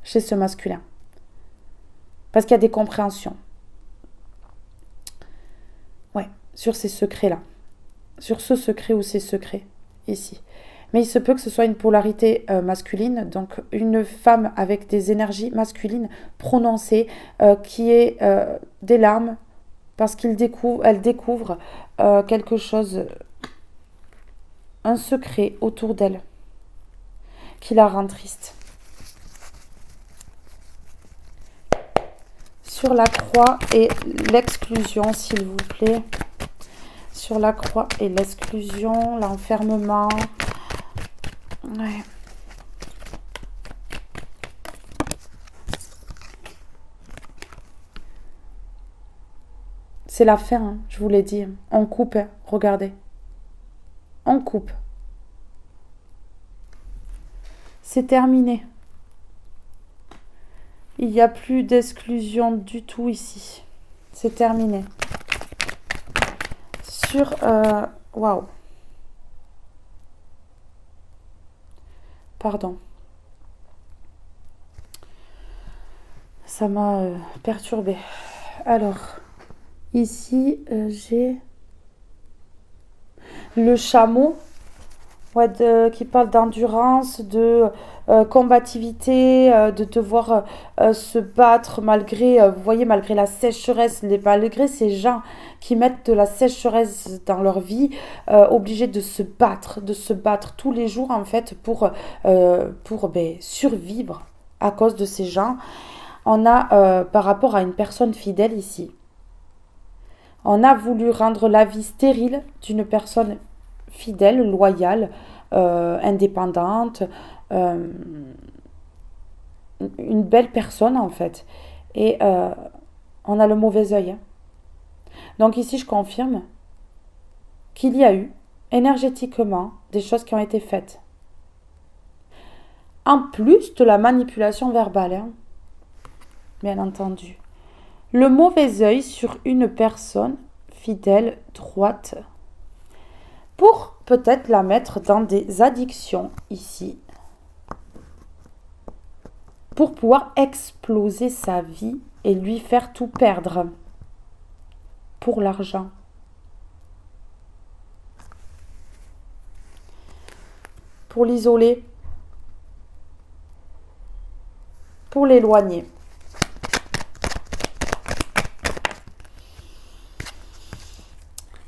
chez ce masculin. Parce qu'il y a des compréhensions. Ouais, sur ces secrets-là. Sur ce secret ou ces secrets, ici. Mais il se peut que ce soit une polarité masculine, donc une femme avec des énergies masculines prononcées, qui ait des larmes, parce qu'elle découvre quelque chose, un secret autour d'elle, qui la rend triste. Sur la croix et l'exclusion, s'il vous plaît. Sur la croix et l'exclusion, l'enfermement. Ouais. C'est la fin, hein, je vous l'ai dit. On coupe, hein, regardez. On coupe. C'est terminé. Il n'y a plus d'exclusion du tout ici. C'est terminé. Sur... Waouh. Pardon. Ça m'a perturbée. Alors, ici, j'ai le chameau. Ouais, qui parle d'endurance, de combativité, de devoir se battre malgré, vous voyez, malgré la sécheresse, malgré ces gens qui mettent de la sécheresse dans leur vie, obligés de se battre tous les jours en fait pour survivre à cause de ces gens. On a, par rapport à une personne fidèle ici, on a voulu rendre la vie stérile d'une personne fidèle, loyale, indépendante, une belle personne en fait. Et on a le mauvais œil. Hein. Donc ici, je confirme qu'il y a eu énergétiquement des choses qui ont été faites. En plus de la manipulation verbale, hein, bien entendu. Le mauvais œil sur une personne fidèle, droite, pour peut-être la mettre dans des addictions ici, pour pouvoir exploser sa vie et lui faire tout perdre pour l'argent. Pour l'isoler, pour l'éloigner.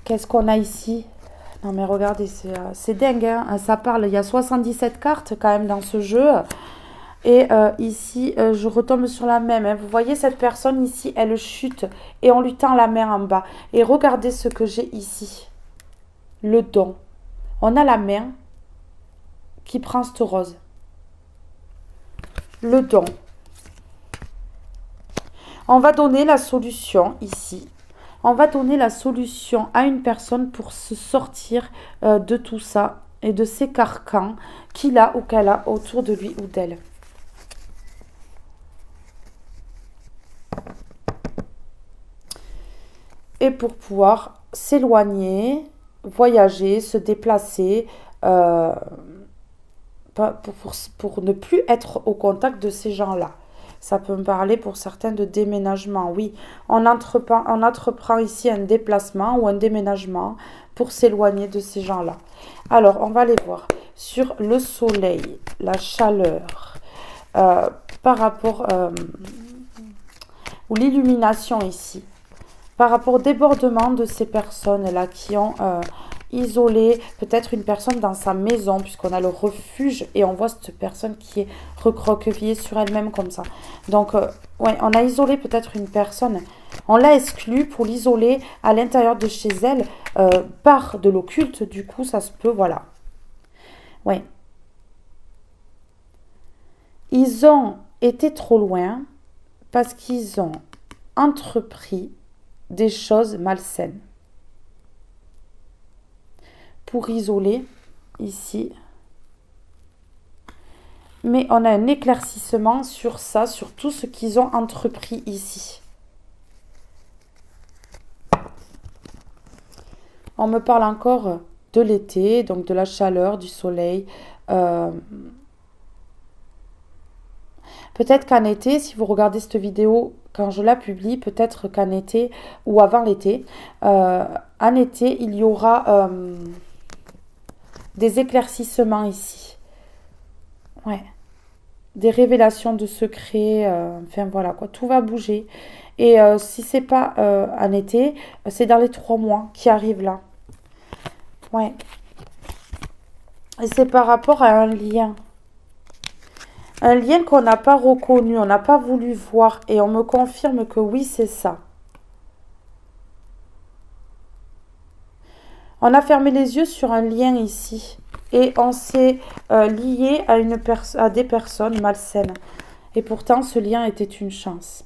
Qu'est-ce qu'on a ici? Non mais regardez, c'est dingue, hein. Ça parle, il y a 77 cartes quand même dans ce jeu. Et ici, je retombe sur la même, hein. Vous voyez cette personne ici, elle chute et on lui tend la main en bas. Et regardez ce que j'ai ici. Le don. On a la main qui prend cette rose. Le don. On va donner la solution ici. On va donner la solution à une personne pour se sortir de tout ça et de ces carcans qu'il a ou qu'elle a autour de lui ou d'elle. Et pour pouvoir s'éloigner, voyager, se déplacer, pour ne plus être au contact de ces gens-là. Ça peut me parler pour certains de déménagement. Oui, on entreprend ici un déplacement ou un déménagement pour s'éloigner de ces gens-là. Alors, on va les voir. Sur le soleil, la chaleur, par rapport... ou l'illumination ici. Par rapport au débordement de ces personnes-là qui ont isolé peut-être une personne dans sa maison, puisqu'on a le refuge et on voit cette personne qui est recroquevillée sur elle-même comme ça. Donc, ouais, on a isolé peut-être une personne, on l'a exclue pour l'isoler à l'intérieur de chez elle par de l'occulte, du coup, ça se peut, voilà. Ouais. Ils ont été trop loin parce qu'ils ont entrepris des choses malsaines. Pour isoler, ici. Mais on a un éclaircissement sur ça, sur tout ce qu'ils ont entrepris ici. On me parle encore de l'été, donc de la chaleur, du soleil. Peut-être qu'en été, si vous regardez cette vidéo, quand je la publie, peut-être qu'en été ou avant l'été, en été, il y aura des éclaircissements ici. Ouais. Des révélations de secrets. Enfin, voilà, quoi. Tout va bouger. Et si c'est pas en été, c'est dans les 3 mois qui arrivent là. Ouais. Et c'est par rapport à un lien. Un lien qu'on n'a pas reconnu, on n'a pas voulu voir. Et on me confirme que oui, c'est ça. On a fermé les yeux sur un lien ici. Et on s'est lié à des personnes malsaines. Et pourtant, ce lien était une chance.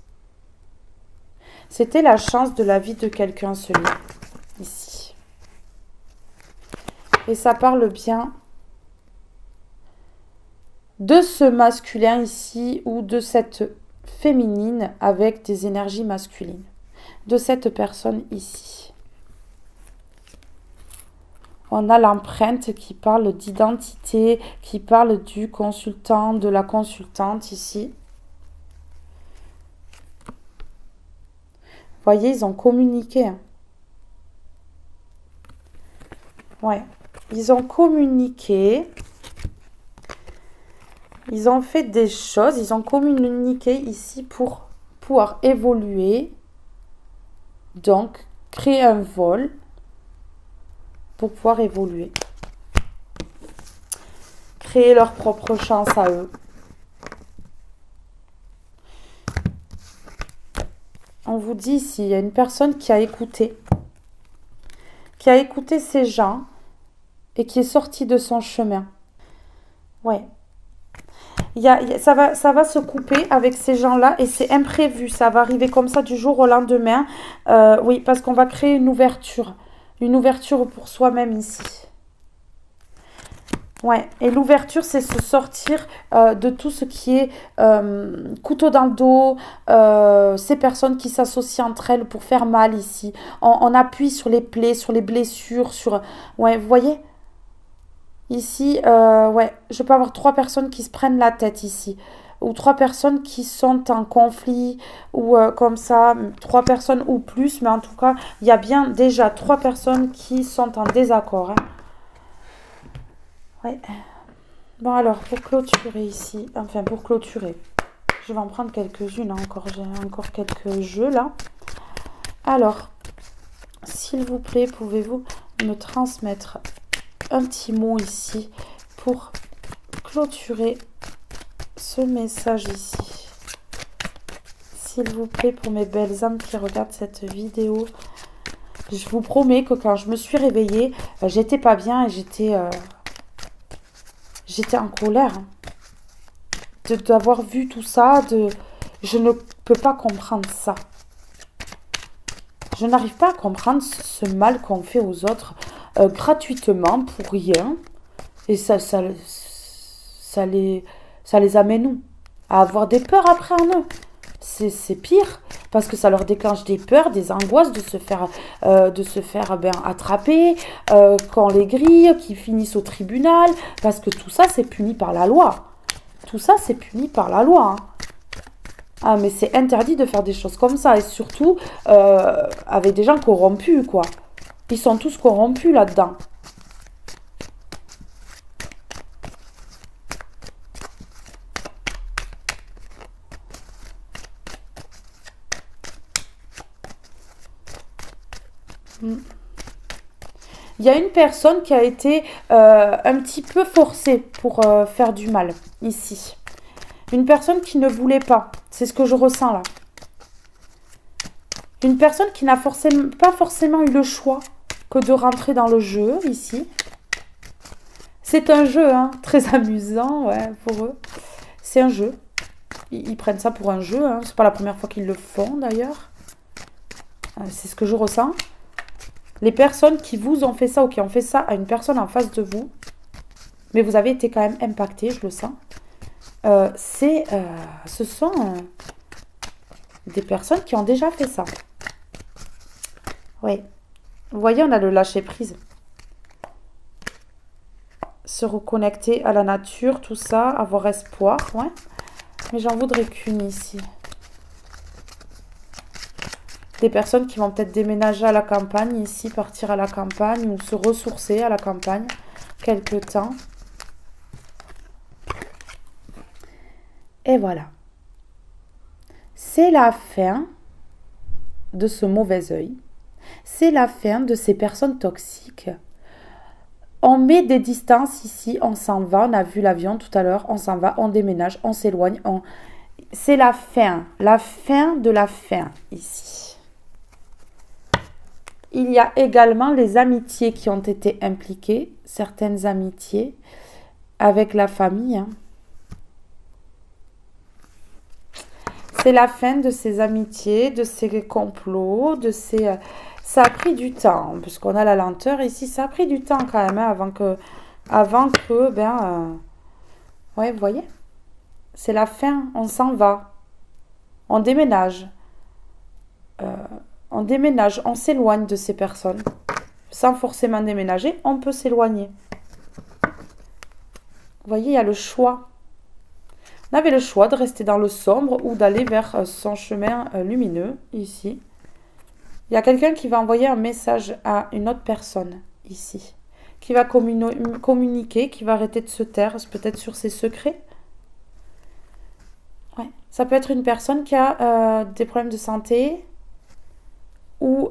C'était la chance de la vie de quelqu'un, ce lien. Ici. Et ça parle bien de ce masculin ici ou de cette féminine avec des énergies masculines. De cette personne ici. On a l'empreinte qui parle d'identité, qui parle du consultant, de la consultante ici. Vous voyez, ils ont communiqué. Ouais, ils ont communiqué. Ils ont fait des choses, ils ont communiqué ici pour pouvoir évoluer. Donc, créer un vol pour pouvoir évoluer. Créer leur propre chance à eux. On vous dit ici, il y a une personne qui a écouté ces gens et qui est sortie de son chemin. Ouais. Ça va se couper avec ces gens-là et c'est imprévu. Ça va arriver comme ça du jour au lendemain. Oui, parce qu'on va créer une ouverture. Une ouverture pour soi-même ici. Ouais, et l'ouverture, c'est se sortir de tout ce qui est couteau dans le dos, ces personnes qui s'associent entre elles pour faire mal ici. On appuie sur les plaies, sur les blessures, sur... Ouais, vous voyez ? Ici, ouais, je peux avoir 3 personnes qui se prennent la tête ici. Ou 3 personnes qui sont en conflit, ou comme ça, 3 personnes ou plus. Mais en tout cas, il y a bien déjà 3 personnes qui sont en désaccord. Hein. Ouais. Bon alors, pour clôturer ici, enfin pour clôturer, je vais en prendre quelques-unes encore. J'ai encore quelques jeux là. Alors, S'il vous plaît, pouvez-vous me transmettre un petit mot ici pour clôturer ce message ici. S'il vous plaît, pour mes belles âmes qui regardent cette vidéo, je vous promets que quand je me suis réveillée, j'étais pas bien et j'étais en colère. D'avoir vu tout ça, je ne peux pas comprendre ça. Je n'arrive pas à comprendre ce mal qu'on fait aux autres gratuitement pour rien. Et ça les amène où? À avoir des peurs après en eux. C'est pire parce que ça leur déclenche des peurs, des angoisses de se faire attraper, qu'on les grille, qu'ils finissent au tribunal, parce que tout ça c'est puni par la loi. Tout ça c'est puni par la loi. Hein. Ah mais c'est interdit de faire des choses comme ça et surtout avec des gens corrompus quoi. Ils sont tous corrompus là-dedans. Il y a une personne qui a été un petit peu forcée pour faire du mal, ici. Une personne qui ne voulait pas. C'est ce que je ressens là. Une personne qui n'a pas forcément eu le choix que de rentrer dans le jeu, ici. C'est un jeu, hein, très amusant, ouais, pour eux. C'est un jeu. Ils prennent ça pour un jeu, hein. C'est pas la première fois qu'ils le font, d'ailleurs. C'est ce que je ressens. Les personnes qui vous ont fait ça ou qui ont fait ça à une personne en face de vous, mais vous avez été quand même impacté, je le sens, ce sont des personnes qui ont déjà fait ça. Oui. Vous voyez, on a le lâcher prise. Se reconnecter à la nature, tout ça, avoir espoir, ouais. Mais j'en voudrais qu'une ici. Des personnes qui vont peut-être déménager à la campagne, ici, partir à la campagne ou se ressourcer à la campagne quelque temps. Et voilà. C'est la fin de ce mauvais œil. C'est la fin de ces personnes toxiques. On met des distances ici, on s'en va, on a vu l'avion tout à l'heure, on s'en va, on déménage, on s'éloigne. C'est la fin de la fin ici. Il y a également les amitiés qui ont été impliquées, certaines amitiés avec la famille. Hein. C'est la fin de ces amitiés, de ces complots, de ces... Ça a pris du temps, puisqu'on a la lenteur ici, ça a pris du temps quand même, hein, avant que, ouais, vous voyez, c'est la fin, on s'en va, on déménage. On s'éloigne de ces personnes. Sans forcément déménager, on peut s'éloigner. Vous voyez, il y a le choix. On avait le choix de rester dans le sombre ou d'aller vers son chemin lumineux, ici. Il y a quelqu'un qui va envoyer un message à une autre personne, ici. Qui va communiquer, qui va arrêter de se taire, peut-être sur ses secrets. Ouais. Ça peut être une personne qui a des problèmes de santé, ou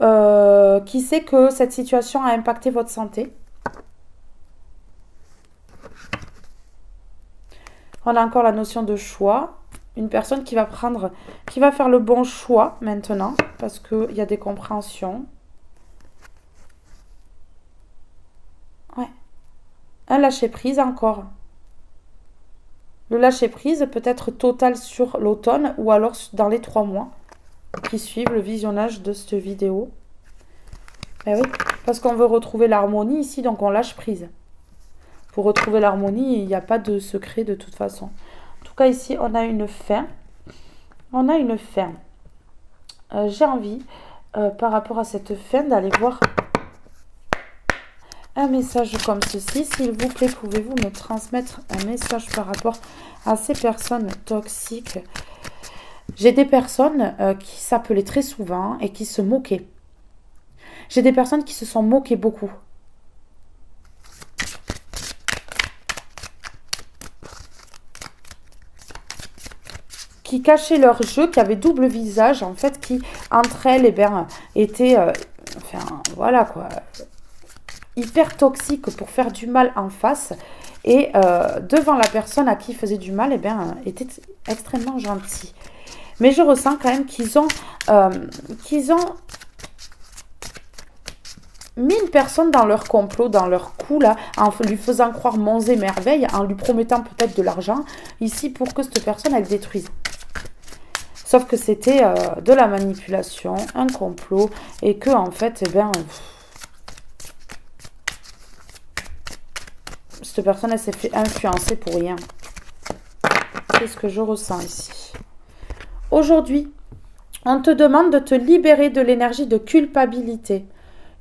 qui sait que cette situation a impacté votre santé. On a encore la notion de choix. Une personne qui va faire le bon choix maintenant, parce qu'il y a des compréhensions. Ouais. Un lâcher-prise encore. Le lâcher-prise peut être total sur l'automne ou alors dans les 3 mois. Qui suivent le visionnage de cette vidéo. Ben oui, parce qu'on veut retrouver l'harmonie ici, donc on lâche prise. Pour retrouver l'harmonie, il n'y a pas de secret de toute façon. En tout cas, ici, on a une fin. On a une fin. J'ai envie, par rapport à cette fin, d'aller voir un message comme ceci. S'il vous plaît, pouvez-vous me transmettre un message par rapport à ces personnes toxiques ? J'ai des personnes qui s'appelaient très souvent et qui se moquaient. J'ai des personnes qui se sont moquées beaucoup. Qui cachaient leur jeu, qui avaient double visage, en fait, qui, entre elles, étaient... voilà quoi, hyper toxique pour faire du mal en face. Et devant la personne à qui il faisait du mal, eh bien, était extrêmement gentil. Mais je ressens quand même qu'ils ont mis une personne dans leur complot, dans leur coup, là, en lui faisant croire monts et merveilles, en lui promettant peut-être de l'argent, ici, pour que cette personne, elle détruise. Sauf que c'était de la manipulation, un complot, et que, en fait, eh bien, cette personne, elle s'est fait influencer pour rien. C'est ce que je ressens ici. Aujourd'hui, on te demande de te libérer de l'énergie de culpabilité.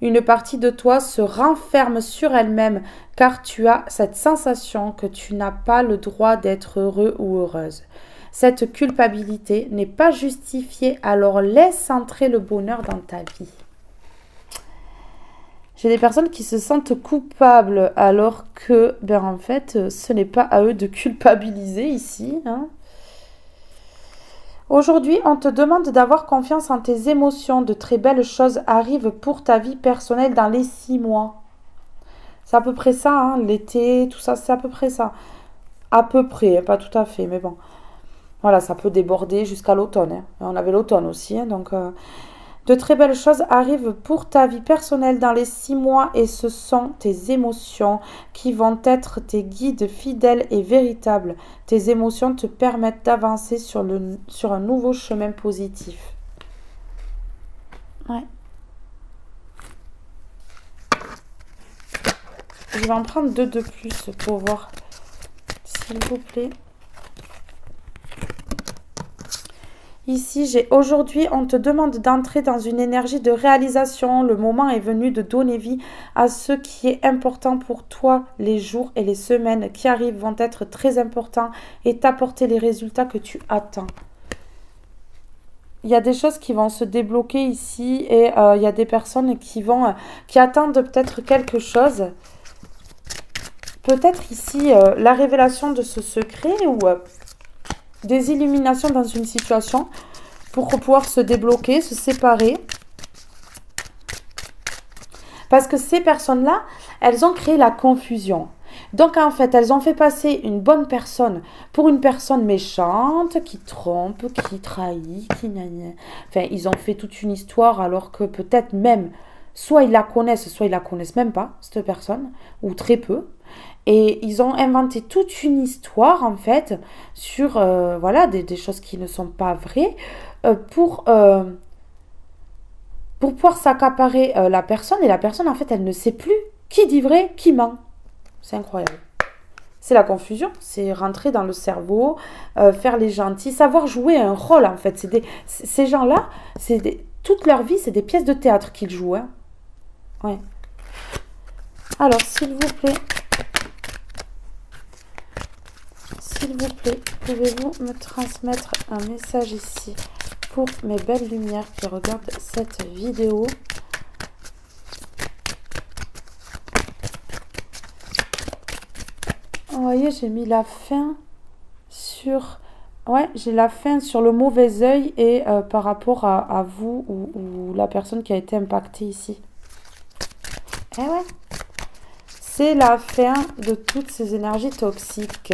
Une partie de toi se renferme sur elle-même car tu as cette sensation que tu n'as pas le droit d'être heureux ou heureuse. Cette culpabilité n'est pas justifiée, alors laisse entrer le bonheur dans ta vie. J'ai des personnes qui se sentent coupables alors que, ben en fait, ce n'est pas à eux de culpabiliser ici, hein. Aujourd'hui, on te demande d'avoir confiance en tes émotions. De très belles choses arrivent pour ta vie personnelle dans les 6 mois. C'est à peu près ça, hein, l'été, tout ça, c'est à peu près ça. À peu près, pas tout à fait, mais bon. Voilà, ça peut déborder jusqu'à l'automne, hein. On avait l'automne aussi, hein, donc... De très belles choses arrivent pour ta vie personnelle dans les 6 mois et ce sont tes émotions qui vont être tes guides fidèles et véritables. Tes émotions te permettent d'avancer sur un nouveau chemin positif. Ouais. Je vais en prendre 2 de plus pour voir, s'il vous plaît. Ici, j'ai aujourd'hui, on te demande d'entrer dans une énergie de réalisation. Le moment est venu de donner vie à ce qui est important pour toi. Les jours et les semaines qui arrivent vont être très importants et t'apporter les résultats que tu attends. Il y a des choses qui vont se débloquer ici et il y a des personnes qui attendent peut-être quelque chose. Peut-être ici la révélation de ce secret ou... des illuminations dans une situation pour pouvoir se débloquer, se séparer. Parce que ces personnes-là, elles ont créé la confusion. Donc en fait, elles ont fait passer une bonne personne pour une personne méchante, qui trompe, qui trahit, qui... Enfin, ils ont fait toute une histoire alors que peut-être même, soit ils la connaissent même pas, cette personne, ou très peu. Et ils ont inventé toute une histoire, en fait, sur voilà, des choses qui ne sont pas vraies, pour pouvoir s'accaparer la personne. Et la personne, en fait, elle ne sait plus qui dit vrai, qui ment. C'est incroyable. C'est la confusion, c'est rentrer dans le cerveau, faire les gentils, savoir jouer un rôle, en fait. Ces gens-là, toute leur vie, c'est des pièces de théâtre qu'ils jouent. Hein. Ouais. Alors, s'il vous plaît... S'il vous plaît, pouvez-vous me transmettre un message ici pour mes belles lumières qui regardent cette vidéo? Vous voyez, j'ai mis la fin sur... Ouais, j'ai la fin sur le mauvais œil et par rapport à vous ou la personne qui a été impactée ici. Eh ouais. C'est la fin de toutes ces énergies toxiques.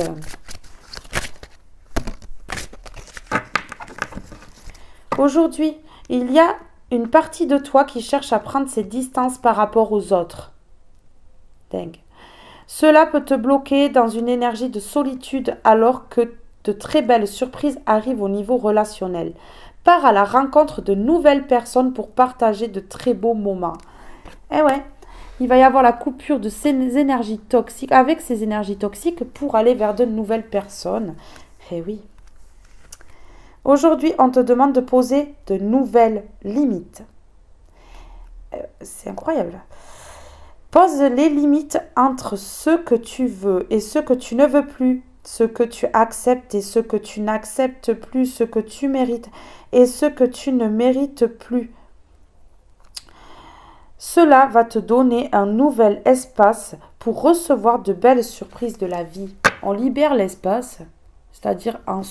Aujourd'hui, il y a une partie de toi qui cherche à prendre ses distances par rapport aux autres. Dingue. Cela peut te bloquer dans une énergie de solitude alors que de très belles surprises arrivent au niveau relationnel. Pars à la rencontre de nouvelles personnes pour partager de très beaux moments. Eh ouais, il va y avoir la coupure de ces énergies toxiques, avec ces énergies toxiques pour aller vers de nouvelles personnes. Eh oui. Aujourd'hui, on te demande de poser de nouvelles limites. C'est incroyable. Pose les limites entre ce que tu veux et ce que tu ne veux plus, ce que tu acceptes et ce que tu n'acceptes plus, ce que tu mérites et ce que tu ne mérites plus. Cela va te donner un nouvel espace pour recevoir de belles surprises de la vie. On libère l'espace, c'est-à-dire en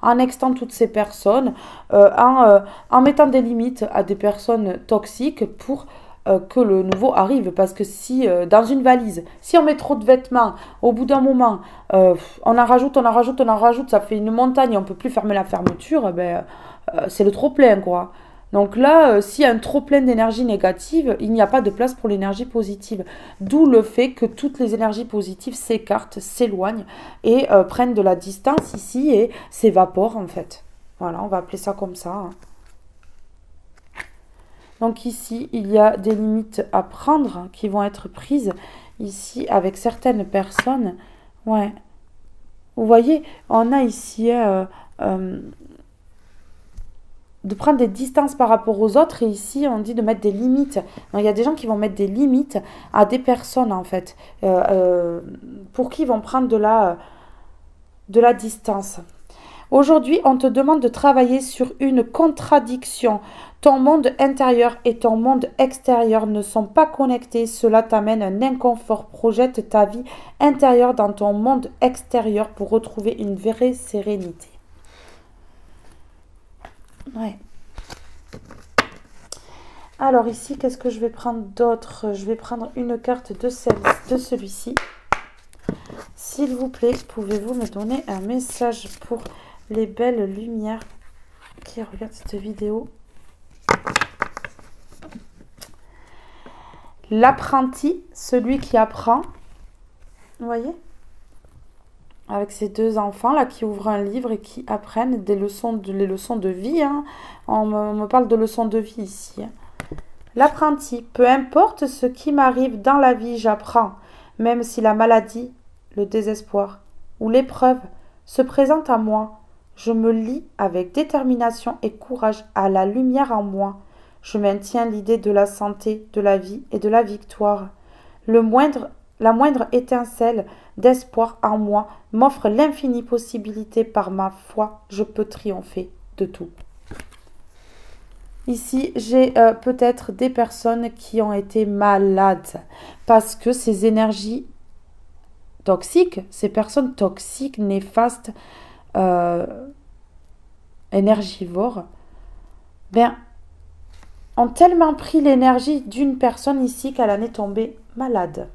en nextant toutes ces personnes, en mettant des limites à des personnes toxiques pour que le nouveau arrive. Parce que si dans une valise, si on met trop de vêtements, au bout d'un moment, on en rajoute, ça fait une montagne, on ne peut plus fermer la fermeture, c'est le trop-plein, quoi. Donc là, s'il y a un trop-plein d'énergie négative, il n'y a pas de place pour l'énergie positive. D'où le fait que toutes les énergies positives s'écartent, s'éloignent et prennent de la distance ici et s'évaporent en fait. Voilà, on va appeler ça comme ça. Donc ici, il y a des limites à prendre qui vont être prises ici avec certaines personnes. Ouais. Vous voyez, on a ici de prendre des distances par rapport aux autres et ici on dit de mettre des limites. Donc, il y a des gens qui vont mettre des limites à des personnes en fait pour qui ils vont prendre de la distance. Aujourd'hui, on te demande de travailler sur une contradiction. Ton monde intérieur et ton monde extérieur ne sont pas connectés. Cela t'amène un inconfort. Projette ta vie intérieure dans ton monde extérieur pour retrouver une vraie sérénité. Ouais. Alors ici, qu'est-ce que je vais prendre d'autre? Je vais prendre une carte de celui-ci. S'il vous plaît, pouvez-vous me donner un message pour les belles lumières qui regardent cette vidéo? L'apprenti, celui qui apprend. Vous voyez? Avec ces deux enfants là qui ouvrent un livre et qui apprennent les leçons de vie. Hein. On me parle de leçons de vie ici. Hein. L'apprenti, peu importe ce qui m'arrive dans la vie, j'apprends. Même si la maladie, le désespoir ou l'épreuve se présente à moi, je me lie avec détermination et courage à la lumière en moi. Je maintiens l'idée de la santé, de la vie et de la victoire. La moindre étincelle d'espoir en moi m'offre l'infinie possibilité. Par ma foi, je peux triompher de tout. Ici, j'ai peut-être des personnes qui ont été malades parce que ces énergies toxiques, ces personnes toxiques, néfastes, énergivores, ont tellement pris l'énergie d'une personne ici qu'elle en est tombée malade.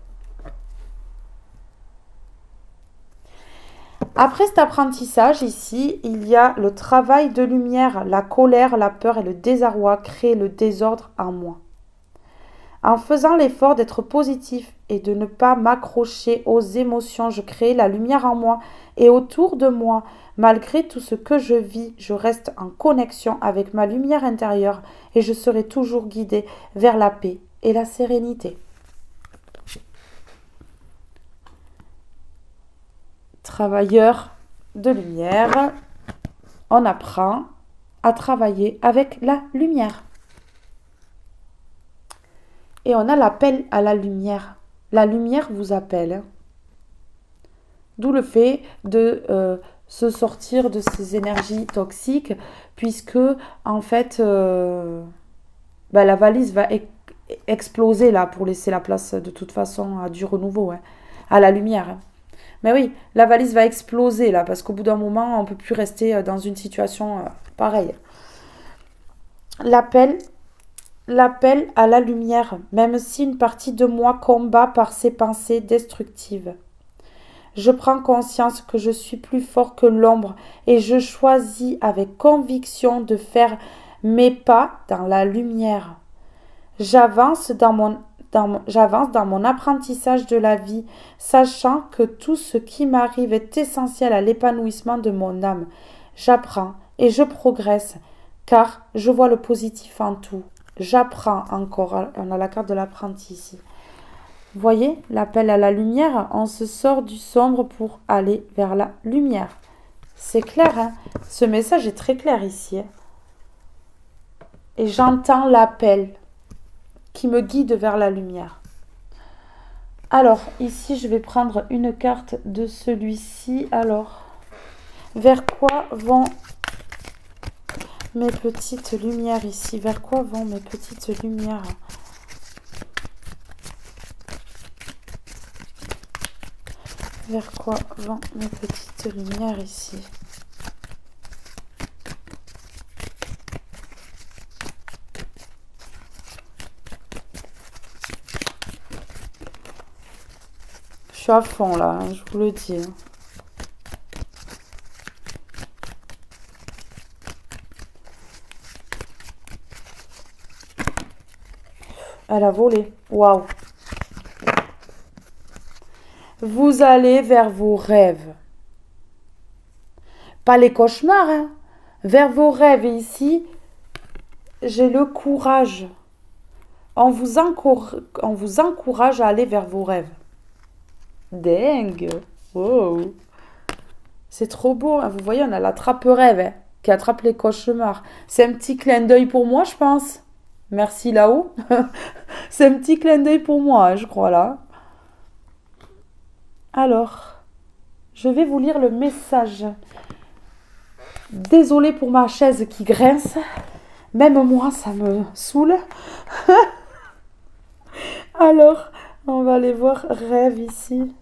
Après cet apprentissage ici, il y a le travail de lumière, la colère, la peur et le désarroi créent le désordre en moi. En faisant l'effort d'être positif et de ne pas m'accrocher aux émotions, je crée la lumière en moi et autour de moi. Malgré tout ce que je vis, je reste en connexion avec ma lumière intérieure et je serai toujours guidée vers la paix et la sérénité. Travailleur de lumière, on apprend à travailler avec la lumière. Et on a l'appel à la lumière. La lumière vous appelle. D'où le fait de se sortir de ces énergies toxiques, puisque en fait, la valise va exploser là pour laisser la place de toute façon à du renouveau, hein, à la lumière. Hein. Mais oui, la valise va exploser là, parce qu'au bout d'un moment, on ne peut plus rester dans une situation pareille. L'appel à la lumière, même si une partie de moi combat par ses pensées destructives. Je prends conscience que je suis plus fort que l'ombre et je choisis avec conviction de faire mes pas dans la lumière. J'avance dans mon apprentissage de la vie, sachant que tout ce qui m'arrive est essentiel à l'épanouissement de mon âme. J'apprends et je progresse, car je vois le positif en tout. J'apprends encore. On a la carte de l'apprenti ici. Vous voyez, l'appel à la lumière, on se sort du sombre pour aller vers la lumière. C'est clair, hein? Ce message est très clair ici. Hein? Et j'entends l'appel qui me guide vers la lumière. Alors, ici, je vais prendre une carte de celui-ci. Alors, vers quoi vont mes petites lumières ici? Vers quoi vont mes petites lumières? Vers quoi vont mes petites lumières ici? suis à fond là, hein, je vous le dis. Elle a volé. Waouh. Vous allez vers vos rêves. Pas les cauchemars, hein. Vers vos rêves. Et ici, j'ai le courage. On vous encourage à aller vers vos rêves. Dingue. Wow. C'est trop beau. Hein. Vous voyez, on a l'attrape-rêve hein, qui attrape les cauchemars. C'est un petit clin d'œil pour moi, je pense. Merci là-haut. C'est un petit clin d'œil pour moi, hein, je crois là. Alors, je vais vous lire le message. Désolée pour ma chaise qui grince. Même moi, ça me saoule. Alors, on va aller voir rêve ici.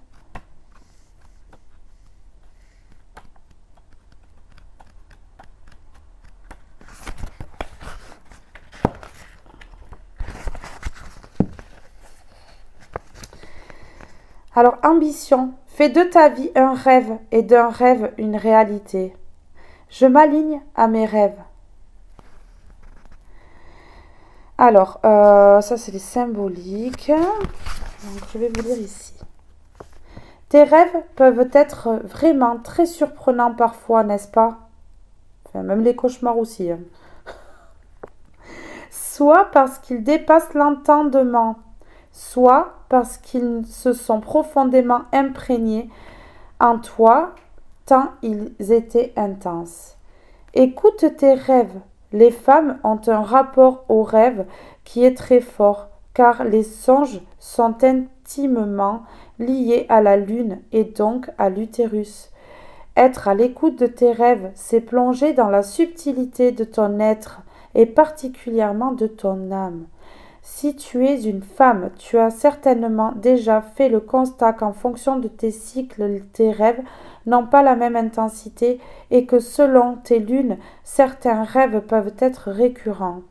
Alors, ambition. Fais de ta vie un rêve et d'un rêve une réalité. Je m'aligne à mes rêves. Alors, ça c'est les symboliques. Donc, je vais vous lire ici. Tes rêves peuvent être vraiment très surprenants parfois, n'est-ce pas? Enfin, même les cauchemars aussi. Hein. Soit parce qu'ils dépassent l'entendement, soit parce qu'ils se sont profondément imprégnés en toi, tant ils étaient intenses. Écoute tes rêves. Les femmes ont un rapport aux rêves qui est très fort, car les songes sont intimement liés à la lune et donc à l'utérus. Être à l'écoute de tes rêves, c'est plonger dans la subtilité de ton être et particulièrement de ton âme. Si tu es une femme, tu as certainement déjà fait le constat qu'en fonction de tes cycles, tes rêves n'ont pas la même intensité et que selon tes lunes, certains rêves peuvent être récurrents.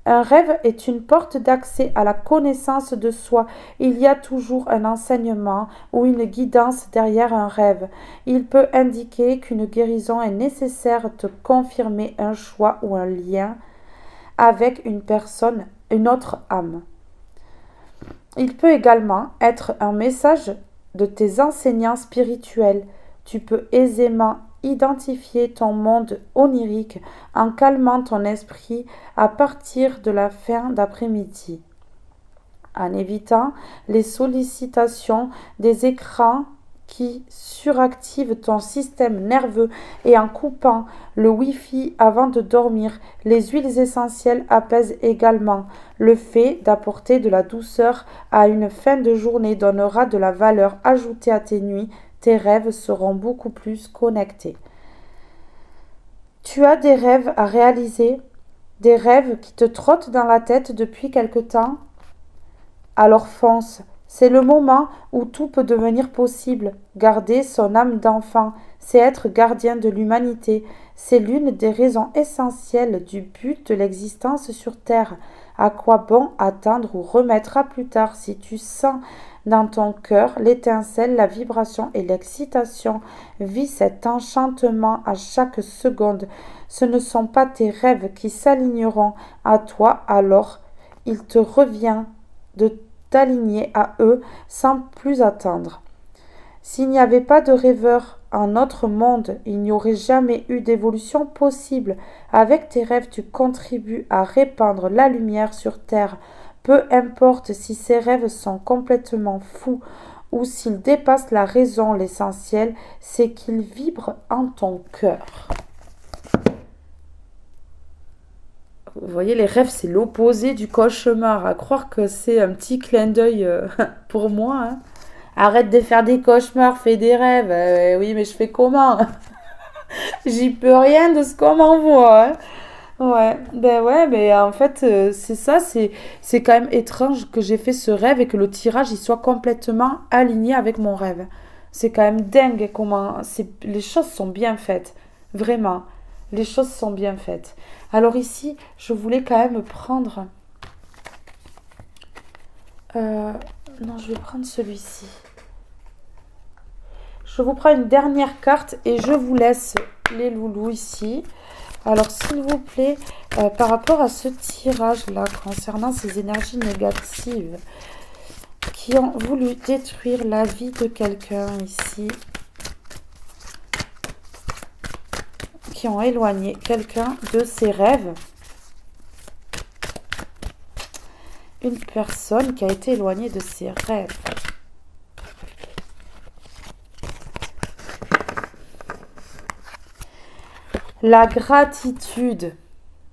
Un rêve est une porte d'accès à la connaissance de soi. Il y a toujours un enseignement ou une guidance derrière un rêve. Il peut indiquer qu'une guérison est nécessaire, te confirmer un choix ou un lien avec une personne, une autre âme. Il peut également être un message de tes enseignants spirituels. Tu peux aisément identifier ton monde onirique en calmant ton esprit à partir de la fin d'après-midi. En évitant les sollicitations des écrans qui suractivent ton système nerveux et en coupant le Wi-Fi avant de dormir, les huiles essentielles apaisent également. Le fait d'apporter de la douceur à une fin de journée donnera de la valeur ajoutée à tes nuits. Tes rêves seront beaucoup plus connectés. Tu as des rêves à réaliser, des rêves qui te trottent dans la tête depuis quelque temps? Alors fonce. C'est le moment où tout peut devenir possible. Garder son âme d'enfant, c'est être gardien de l'humanité. C'est l'une des raisons essentielles du but de l'existence sur Terre. À quoi bon attendre ou remettre à plus tard si tu sens dans ton cœur l'étincelle, la vibration et l'excitation? Vis cet enchantement à chaque seconde. Ce ne sont pas tes rêves qui s'aligneront à toi, alors il te revient de t'aligner à eux sans plus attendre. S'il n'y avait pas de rêveurs en notre monde, il n'y aurait jamais eu d'évolution possible. Avec tes rêves, tu contribues à répandre la lumière sur Terre. Peu importe si ces rêves sont complètement fous ou s'ils dépassent la raison, l'essentiel, c'est qu'ils vibrent en ton cœur. Vous voyez, les rêves, c'est l'opposé du cauchemar. À croire que c'est un petit clin d'œil pour moi. Hein. Arrête de faire des cauchemars, fais des rêves. Oui, mais je fais comment? J'y peux rien de ce qu'on m'envoie. Hein. Ouais, mais en fait, c'est ça, c'est quand même étrange que j'ai fait ce rêve et que le tirage, il soit complètement aligné avec mon rêve. C'est quand même dingue comment les choses sont bien faites. Vraiment, les choses sont bien faites. Alors ici, je voulais quand même prendre... non, je vais prendre celui-ci. Je vous prends une dernière carte et je vous laisse les loulous ici. Alors, s'il vous plaît, par rapport à ce tirage-là, concernant ces énergies négatives qui ont voulu détruire la vie de quelqu'un ici, qui ont éloigné quelqu'un de ses rêves, une personne qui a été éloignée de ses rêves. La gratitude.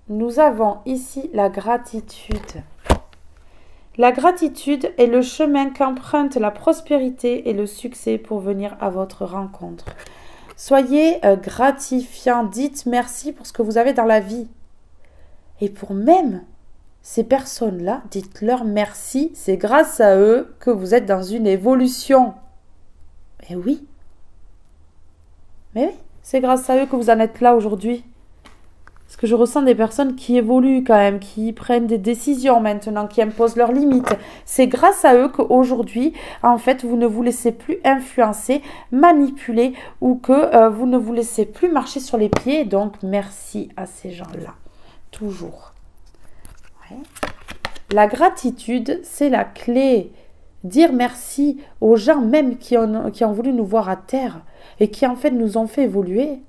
Nous avons ici la gratitude. La gratitude est le chemin qu'emprunte la prospérité et le succès pour venir à votre rencontre. Soyez gratifiants, dites merci pour ce que vous avez dans la vie. Et pour même ces personnes-là, dites-leur merci, c'est grâce à eux que vous êtes dans une évolution. Et oui. Mais oui. C'est grâce à eux que vous en êtes là aujourd'hui. Parce que je ressens des personnes qui évoluent quand même, qui prennent des décisions maintenant, qui imposent leurs limites. C'est grâce à eux qu'aujourd'hui, en fait, vous ne vous laissez plus influencer, manipuler ou que vous ne vous laissez plus marcher sur les pieds. Donc, merci à ces gens-là. Toujours. Ouais. La gratitude, c'est la clé. Dire merci aux gens même qui ont voulu nous voir à terre et qui en fait nous ont fait évoluer.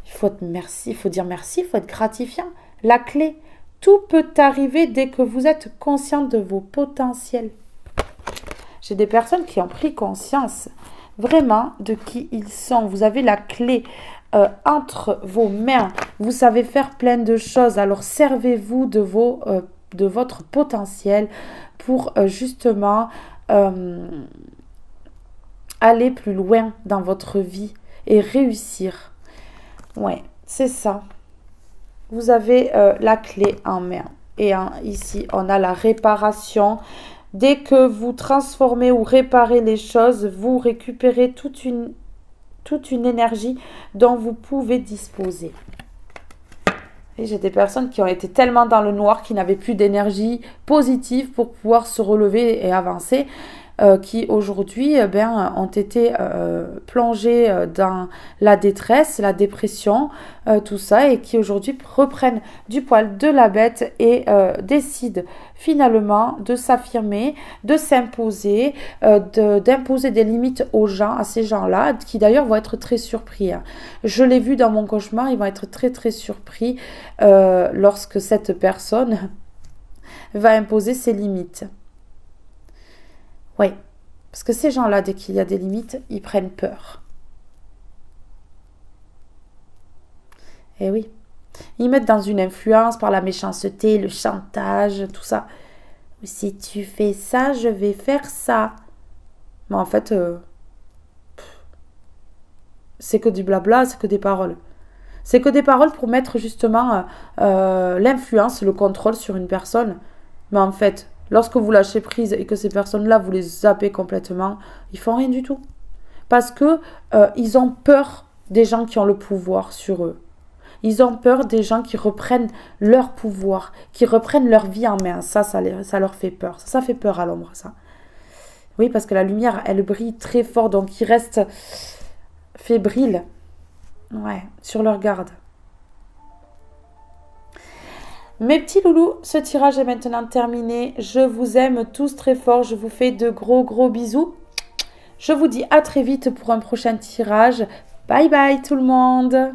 Il faut dire merci, il faut être gratifiant. La clé, tout peut arriver dès que vous êtes conscient de vos potentiels. J'ai des personnes qui ont pris conscience vraiment de qui ils sont. Vous avez la clé entre vos mains. Vous savez faire plein de choses. Alors servez-vous de votre potentiel pour justement aller plus loin dans votre vie et réussir. Ouais, c'est ça. Vous avez la clé en main. Et ici, on a la réparation. Dès que vous transformez ou réparez les choses, vous récupérez toute une énergie dont vous pouvez disposer. Et j'ai des personnes qui ont été tellement dans le noir, qui n'avaient plus d'énergie positive pour pouvoir se relever et avancer, qui aujourd'hui ont été plongées dans la détresse, la dépression, tout ça, et qui aujourd'hui reprennent du poil de la bête et décident finalement de s'affirmer, de s'imposer, d'imposer des limites aux gens, à ces gens-là, qui d'ailleurs vont être très surpris. Hein. Je l'ai vu dans mon cauchemar, ils vont être très très surpris lorsque cette personne va imposer ses limites. Oui, parce que ces gens-là, dès qu'il y a des limites, ils prennent peur. Et oui, ils mettent dans une influence par la méchanceté, le chantage, tout ça. Si tu fais ça, je vais faire ça. Mais en fait, c'est que du blabla, c'est que des paroles. C'est que des paroles pour mettre justement l'influence, le contrôle sur une personne. Mais en fait, lorsque vous lâchez prise et que ces personnes-là, vous les zappez complètement, ils font rien du tout. Parce que ils ont peur des gens qui ont le pouvoir sur eux. Ils ont peur des gens qui reprennent leur pouvoir, qui reprennent leur vie en main. Ça leur fait peur. Ça fait peur à l'ombre, ça. Oui, parce que la lumière, elle brille très fort, donc ils restent fébriles. Ouais, sur leur garde. Mes petits loulous, ce tirage est maintenant terminé. Je vous aime tous très fort. Je vous fais de gros bisous. Je vous dis à très vite pour un prochain tirage. Bye bye tout le monde.